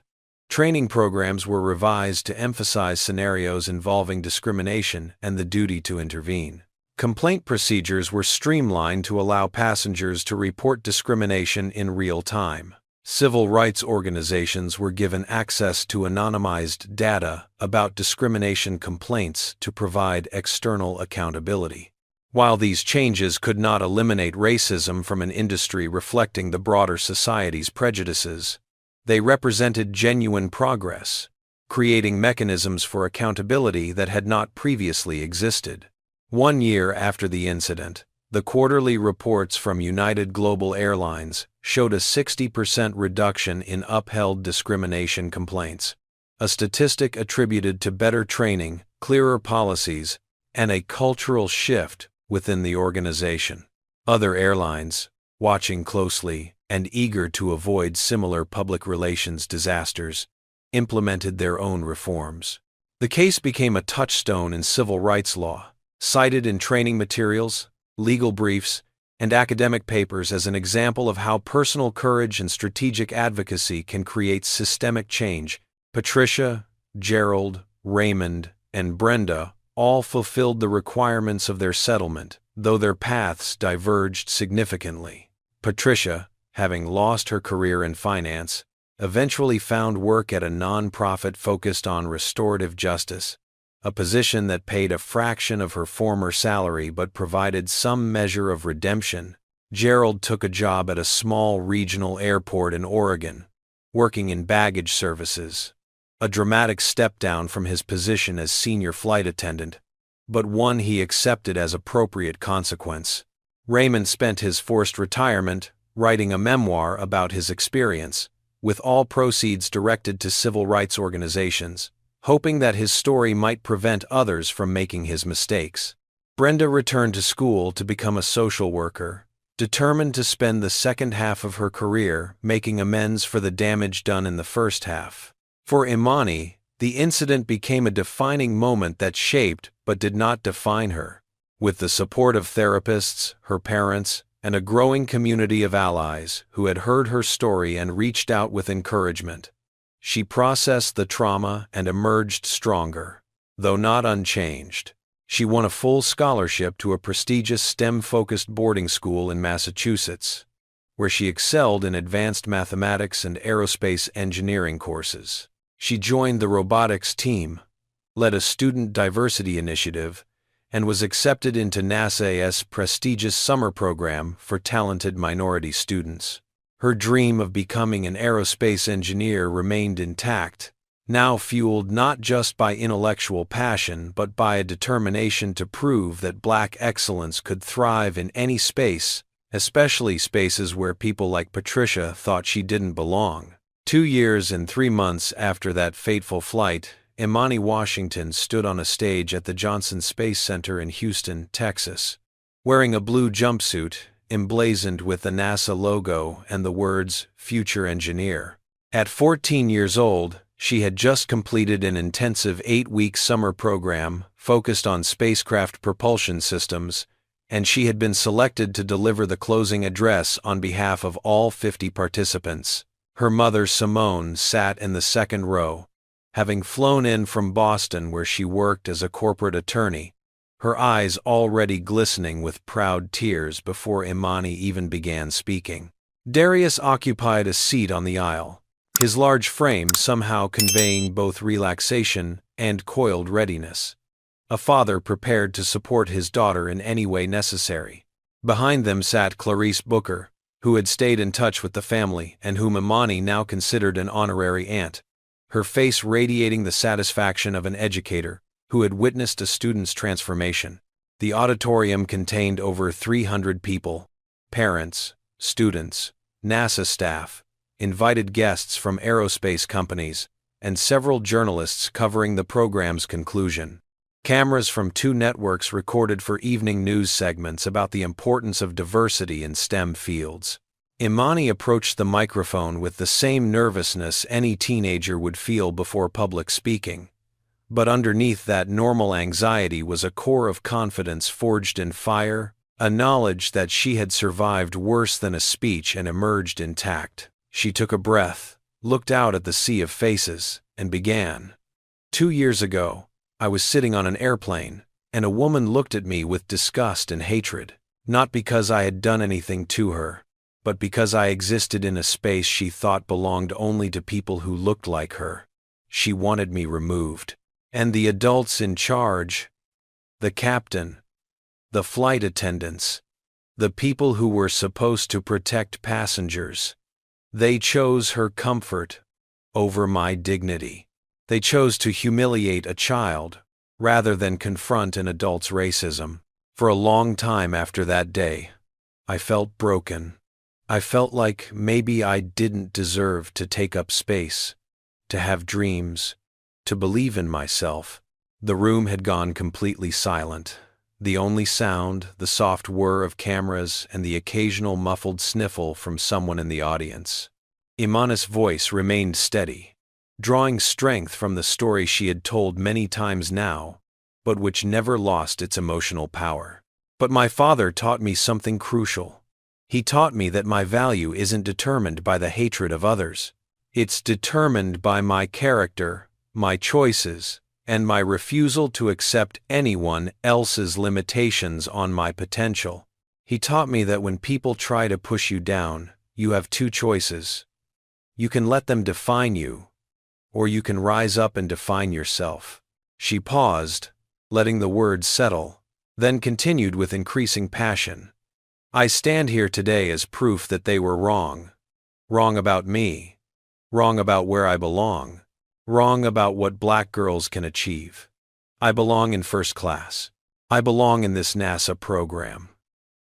Training programs were revised to emphasize scenarios involving discrimination and the duty to intervene. Complaint procedures were streamlined to allow passengers to report discrimination in real time. Civil rights organizations were given access to anonymized data about discrimination complaints to provide external accountability. While these changes could not eliminate racism from an industry reflecting the broader society's prejudices, they represented genuine progress, creating mechanisms for accountability that had not previously existed. 1 year after the incident, the quarterly reports from United Global Airlines showed a 60% reduction in upheld discrimination complaints, a statistic attributed to better training, clearer policies, and a cultural shift within the organization. Other airlines, watching closely and eager to avoid similar public relations disasters, implemented their own reforms. The case became a touchstone in civil rights law, cited in training materials, legal briefs, and academic papers as an example of how personal courage and strategic advocacy can create systemic change. Patricia, Gerald, Raymond, and Brenda all fulfilled the requirements of their settlement, though their paths diverged significantly. Patricia, having lost her career in finance, eventually found work at a nonprofit focused on restorative justice, a position that paid a fraction of her former salary but provided some measure of redemption. Gerald took a job at a small regional airport in Oregon, working in baggage services, a dramatic step down from his position as senior flight attendant, but one he accepted as appropriate consequence. Raymond spent his forced retirement writing a memoir about his experience, with all proceeds directed to civil rights organizations, hoping that his story might prevent others from making his mistakes. Brenda returned to school to become a social worker, determined to spend the second half of her career making amends for the damage done in the first half. For Imani, the incident became a defining moment that shaped but did not define her. With the support of therapists, her parents, and a growing community of allies who had heard her story and reached out with encouragement, she processed the trauma and emerged stronger. Though not unchanged, she won a full scholarship to a prestigious STEM-focused boarding school in Massachusetts, where she excelled in advanced mathematics and aerospace engineering courses. She joined the robotics team, led a student diversity initiative, and was accepted into NASA's prestigious summer program for talented minority students. Her dream of becoming an aerospace engineer remained intact, now fueled not just by intellectual passion but by a determination to prove that Black excellence could thrive in any space, especially spaces where people like Patricia thought she didn't belong. 2 years and 3 months after that fateful flight, Imani Washington stood on a stage at the Johnson Space Center in Houston, Texas, wearing a blue jumpsuit emblazoned with the NASA logo and the words "Future Engineer." At 14 years old, She had just completed an intensive 8-week summer program focused on spacecraft propulsion systems, and she had been selected to deliver the closing address on behalf of all 50 participants. Her mother, Simone, sat in the second row, having flown in from Boston where she worked as a corporate attorney, her eyes already glistening with proud tears before Imani even began speaking. Darius occupied a seat on the aisle, his large frame somehow conveying both relaxation and coiled readiness. A father prepared to support his daughter in any way necessary. Behind them sat Clarice Booker, who had stayed in touch with the family and whom Imani now considered an honorary aunt, her face radiating the satisfaction of an educator who had witnessed a student's transformation. The auditorium contained over 300 people: parents, students, NASA staff, invited guests from aerospace companies, and several journalists covering the program's conclusion. Cameras from 2 networks recorded for evening news segments about the importance of diversity in STEM fields. Imani approached the microphone with the same nervousness any teenager would feel before public speaking. But underneath that normal anxiety was a core of confidence forged in fire, a knowledge that she had survived worse than a speech and emerged intact. She took a breath, looked out at the sea of faces, and began. 2 years ago, I was sitting on an airplane, and a woman looked at me with disgust and hatred, not because I had done anything to her, but because I existed in a space she thought belonged only to people who looked like her. She wanted me removed. And the adults in charge, the captain, the flight attendants, the people who were supposed to protect passengers, they chose her comfort over my dignity. They chose to humiliate a child rather than confront an adult's racism. For a long time after that day, I felt broken. I felt like maybe I didn't deserve to take up space, to have dreams, to believe in myself. The room had gone completely silent. The only sound, the soft whir of cameras and the occasional muffled sniffle from someone in the audience. Imani's voice remained steady, drawing strength from the story she had told many times now, but which never lost its emotional power. But my father taught me something crucial. He taught me that my value isn't determined by the hatred of others. It's determined by my character, my choices, and my refusal to accept anyone else's limitations on my potential. He taught me that when people try to push you down, you have 2 choices. You can let them define you, or you can rise up and define yourself. She paused, letting the words settle, then continued with increasing passion. I stand here today as proof that they were wrong. Wrong about me. Wrong about where I belong. Wrong about what Black girls can achieve. I belong in first class. I belong in this NASA program.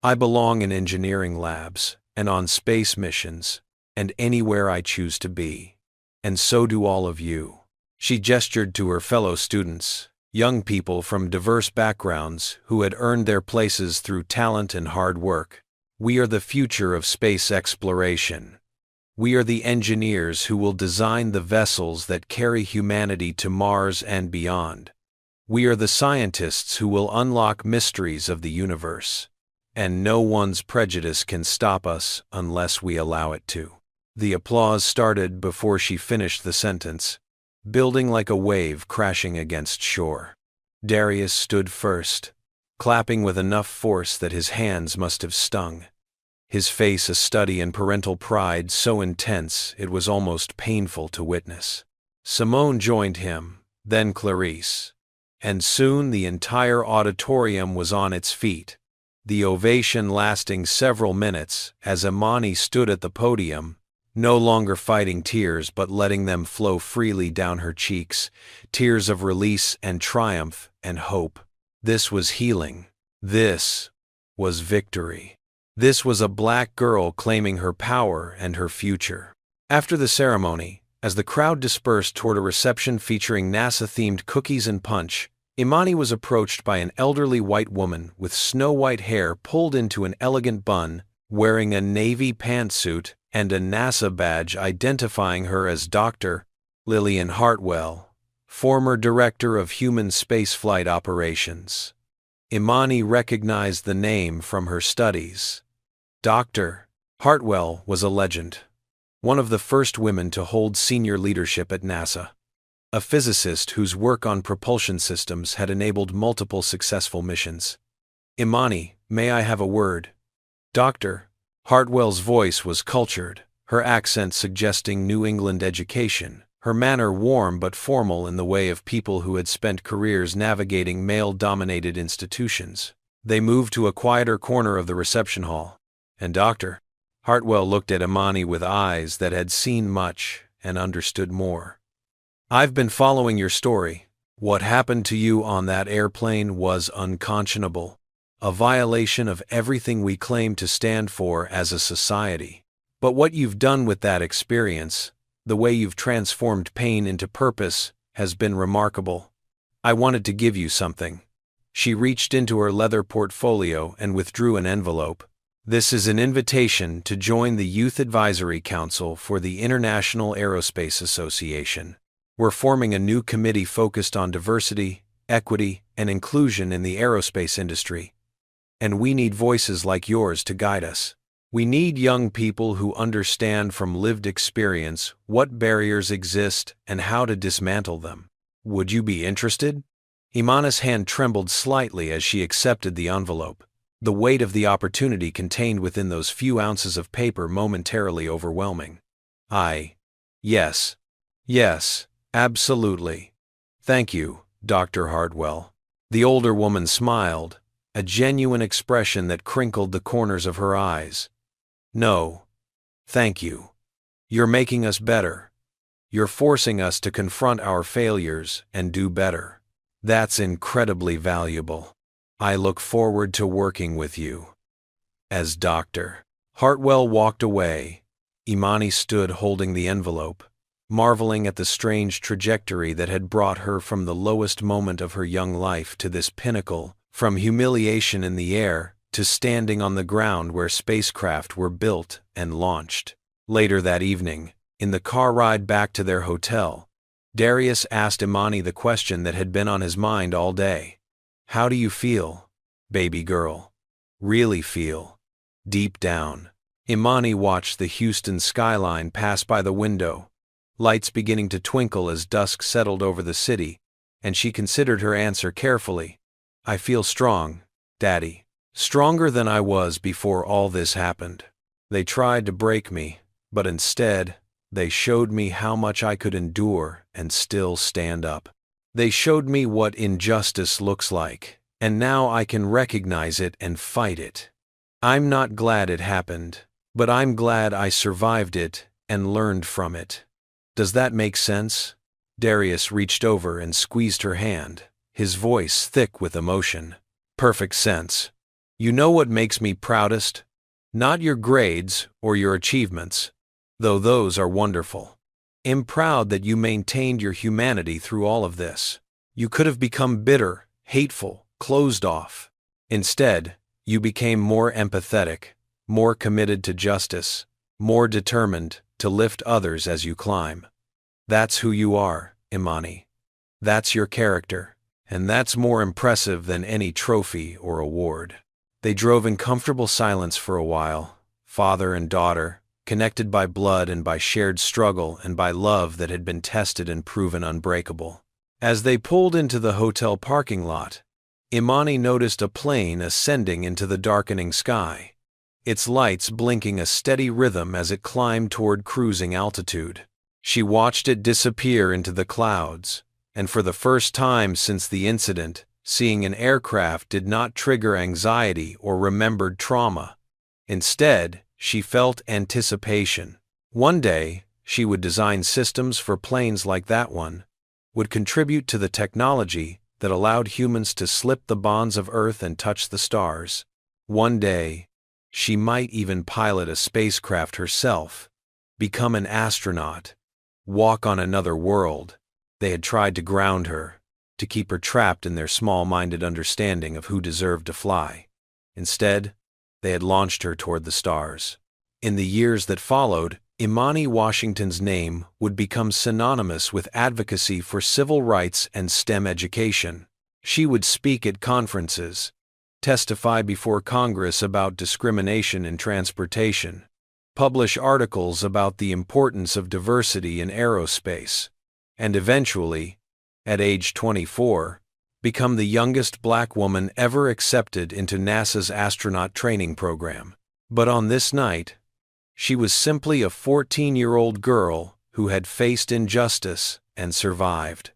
I belong in engineering labs, and on space missions, and anywhere I choose to be. And so do all of you. She gestured to her fellow students, young people from diverse backgrounds who had earned their places through talent and hard work. We are the future of space exploration. We are the engineers who will design the vessels that carry humanity to Mars and beyond. We are the scientists who will unlock mysteries of the universe. And no one's prejudice can stop us unless we allow it to. The applause started before she finished the sentence, building like a wave crashing against shore. Darius stood first, clapping with enough force that his hands must have stung. His face a study in parental pride so intense it was almost painful to witness. Simone joined him, then Clarice. And soon the entire auditorium was on its feet, the ovation lasting several minutes as Imani stood at the podium, no longer fighting tears but letting them flow freely down her cheeks, tears of release and triumph and hope. This was healing. This was victory. This was a Black girl claiming her power and her future. After the ceremony, as the crowd dispersed toward a reception featuring NASA-themed cookies and punch, Imani was approached by an elderly white woman with snow-white hair pulled into an elegant bun, wearing a navy pantsuit and a NASA badge identifying her as Dr. Lillian Hartwell, former director of human spaceflight operations. Imani recognized the name from her studies. Dr. Hartwell was a legend, one of the first women to hold senior leadership at NASA. A physicist whose work on propulsion systems had enabled multiple successful missions. Imani, may I have a word? Dr. Hartwell's voice was cultured, her accent suggesting New England education, her manner warm but formal in the way of people who had spent careers navigating male-dominated institutions. They moved to a quieter corner of the reception hall, and Dr. Hartwell looked at Imani with eyes that had seen much and understood more. I've been following your story. What happened to you on that airplane was unconscionable, a violation of everything we claim to stand for as a society. But what you've done with that experience, the way you've transformed pain into purpose, has been remarkable. I wanted to give you something. She reached into her leather portfolio and withdrew an envelope. This is an invitation to join the Youth Advisory Council for the International Aerospace Association. We're forming a new committee focused on diversity, equity, and inclusion in the aerospace industry. And we need voices like yours to guide us. We need young people who understand from lived experience what barriers exist and how to dismantle them. Would you be interested? Imani's hand trembled slightly as she accepted the envelope. The weight of the opportunity contained within those few ounces of paper momentarily overwhelming. Yes, absolutely. Thank you, Dr. Hartwell. The older woman smiled, a genuine expression that crinkled the corners of her eyes. No, thank you. You're making us better. You're forcing us to confront our failures and do better. That's incredibly valuable. I look forward to working with you. As Dr. Hartwell walked away, Imani stood holding the envelope, marveling at the strange trajectory that had brought her from the lowest moment of her young life to this pinnacle, from humiliation in the air to standing on the ground where spacecraft were built and launched. Later that evening, in the car ride back to their hotel, Darius asked Imani the question that had been on his mind all day. How do you feel, baby girl? Really feel? Deep down. Imani watched the Houston skyline pass by the window, lights beginning to twinkle as dusk settled over the city, and she considered her answer carefully. I feel strong, Daddy. Stronger than I was before all this happened. They tried to break me, but instead, they showed me how much I could endure and still stand up. They showed me what injustice looks like, and now I can recognize it and fight it. I'm not glad it happened, but I'm glad I survived it and learned from it. Does that make sense? Darius reached over and squeezed her hand, his voice thick with emotion. Perfect sense. You know what makes me proudest? Not your grades or your achievements, though those are wonderful. I'm proud that you maintained your humanity through all of this. You could have become bitter, hateful, closed off. Instead, you became more empathetic, more committed to justice, more determined to lift others as you climb. That's who you are, Imani. That's your character, and that's more impressive than any trophy or award. They drove in comfortable silence for a while, father and daughter, connected by blood and by shared struggle and by love that had been tested and proven unbreakable. As they pulled into the hotel parking lot, Imani noticed a plane ascending into the darkening sky, its lights blinking a steady rhythm as it climbed toward cruising altitude. She watched it disappear into the clouds, and for the first time since the incident, seeing an aircraft did not trigger anxiety or remembered trauma. Instead, she felt anticipation. One day, she would design systems for planes like that one, would contribute to the technology that allowed humans to slip the bonds of Earth and touch the stars. One day, she might even pilot a spacecraft herself, become an astronaut, walk on another world. They had tried to ground her, to keep her trapped in their small-minded understanding of who deserved to fly. Instead, they had launched her toward the stars. In the years that followed, Imani Washington's name would become synonymous with advocacy for civil rights and STEM education. She would speak at conferences, testify before Congress about discrimination in transportation, publish articles about the importance of diversity in aerospace, and eventually, at age 24, become the youngest black woman ever accepted into NASA's astronaut training program. But on this night, she was simply a 14-year-old girl who had faced injustice and survived,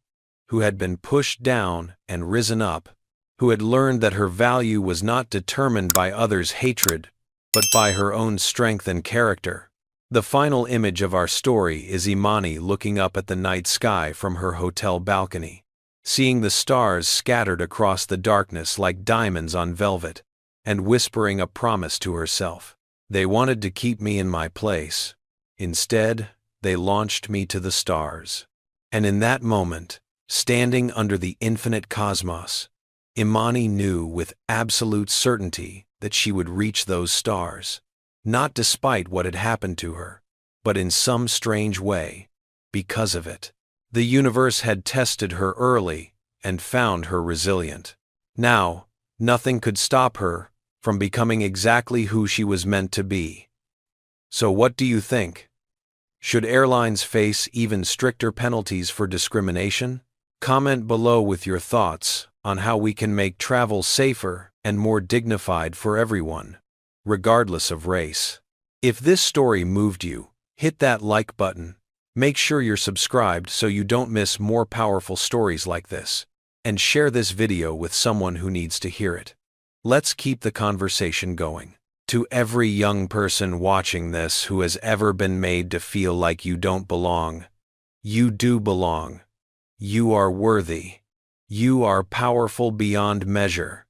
who had been pushed down and risen up, who had learned that her value was not determined by others' hatred, but by her own strength and character. The final image of our story is Imani looking up at the night sky from her hotel balcony, seeing the stars scattered across the darkness like diamonds on velvet, and whispering a promise to herself. They wanted to keep me in my place. Instead, they launched me to the stars. And in that moment, standing under the infinite cosmos, Imani knew with absolute certainty that she would reach those stars, not despite what had happened to her, but in some strange way, because of it. The universe had tested her early and found her resilient. Now, nothing could stop her from becoming exactly who she was meant to be. So what do you think? Should airlines face even stricter penalties for discrimination? Comment below with your thoughts on how we can make travel safer and more dignified for everyone, regardless of race. If this story moved you, hit that like button. Make sure you're subscribed so you don't miss more powerful stories like this, and share this video with someone who needs to hear it. Let's keep the conversation going. To every young person watching this who has ever been made to feel like you don't belong, you do belong. You are worthy. You are powerful beyond measure.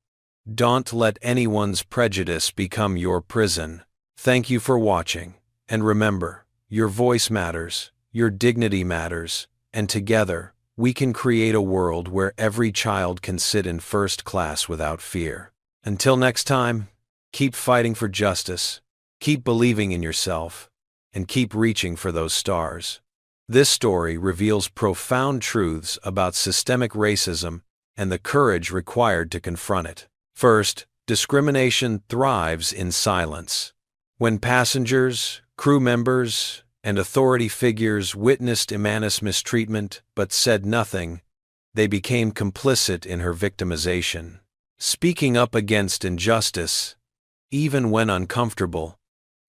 Don't let anyone's prejudice become your prison. Thank you for watching, and remember, your voice matters, your dignity matters, and together, we can create a world where every child can sit in first class without fear. Until next time, keep fighting for justice, keep believing in yourself, and keep reaching for those stars. This story reveals profound truths about systemic racism and the courage required to confront it. First, discrimination thrives in silence. When passengers, crew members, and authority figures witnessed Imani's mistreatment but said nothing, they became complicit in her victimization. Speaking up against injustice, even when uncomfortable,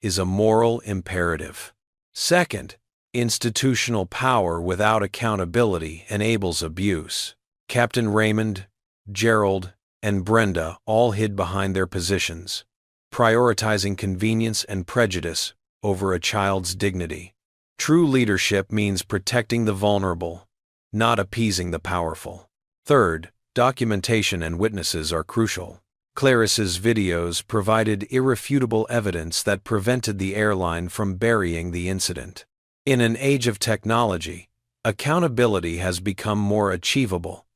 is a moral imperative. Second, institutional power without accountability enables abuse. Captain Raymond, Gerald, and Brenda all hid behind their positions, prioritizing convenience and prejudice over a child's dignity. True leadership means protecting the vulnerable, not appeasing the powerful. Third, documentation and witnesses are crucial. Clarice's videos provided irrefutable evidence that prevented the airline from burying the incident. In an age of technology, accountability has become more achievable,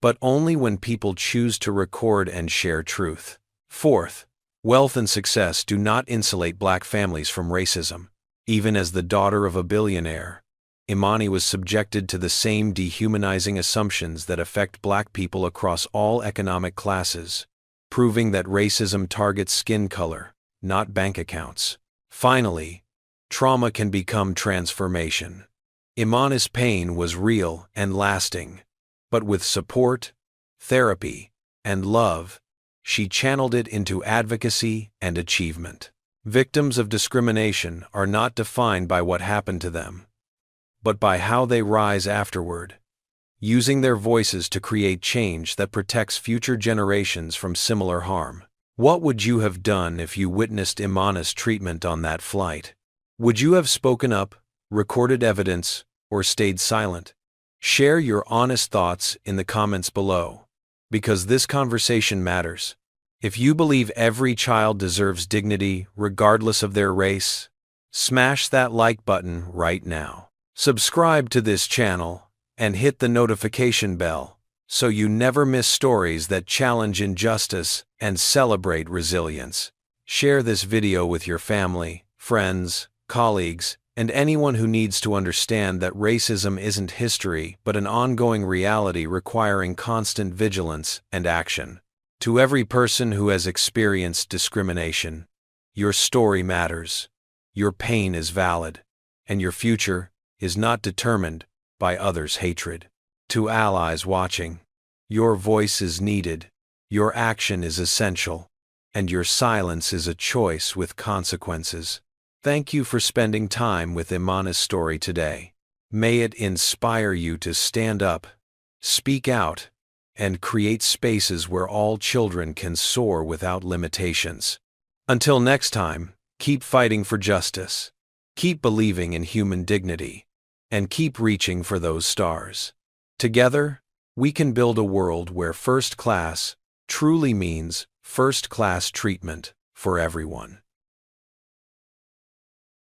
but only when people choose to record and share truth. Fourth, wealth and success do not insulate black families from racism. Even as the daughter of a billionaire, Imani was subjected to the same dehumanizing assumptions that affect black people across all economic classes, proving that racism targets skin color, not bank accounts. Finally, trauma can become transformation. Imani's pain was real and lasting, but with support, therapy, and love, she channeled it into advocacy and achievement. Victims of discrimination are not defined by what happened to them, but by how they rise afterward, using their voices to create change that protects future generations from similar harm. What would you have done if you witnessed Imani's treatment on that flight? Would you have spoken up, recorded evidence, or stayed silent? Share your honest thoughts in the comments below, because this conversation matters. If you believe every child deserves dignity regardless of their race, smash that like button right now. Subscribe to this channel and hit the notification bell so you never miss stories that challenge injustice and celebrate resilience. Share this video with your family, friends, colleagues, and anyone who needs to understand that racism isn't history but an ongoing reality requiring constant vigilance and action. To every person who has experienced discrimination, your story matters, your pain is valid, and your future is not determined by others' hatred. To allies watching, your voice is needed, your action is essential, and your silence is a choice with consequences. Thank you for spending time with Imana's story today. May it inspire you to stand up, speak out, and create spaces where all children can soar without limitations. Until next time, keep fighting for justice, keep believing in human dignity, and keep reaching for those stars. Together, we can build a world where first class truly means first-class treatment for everyone.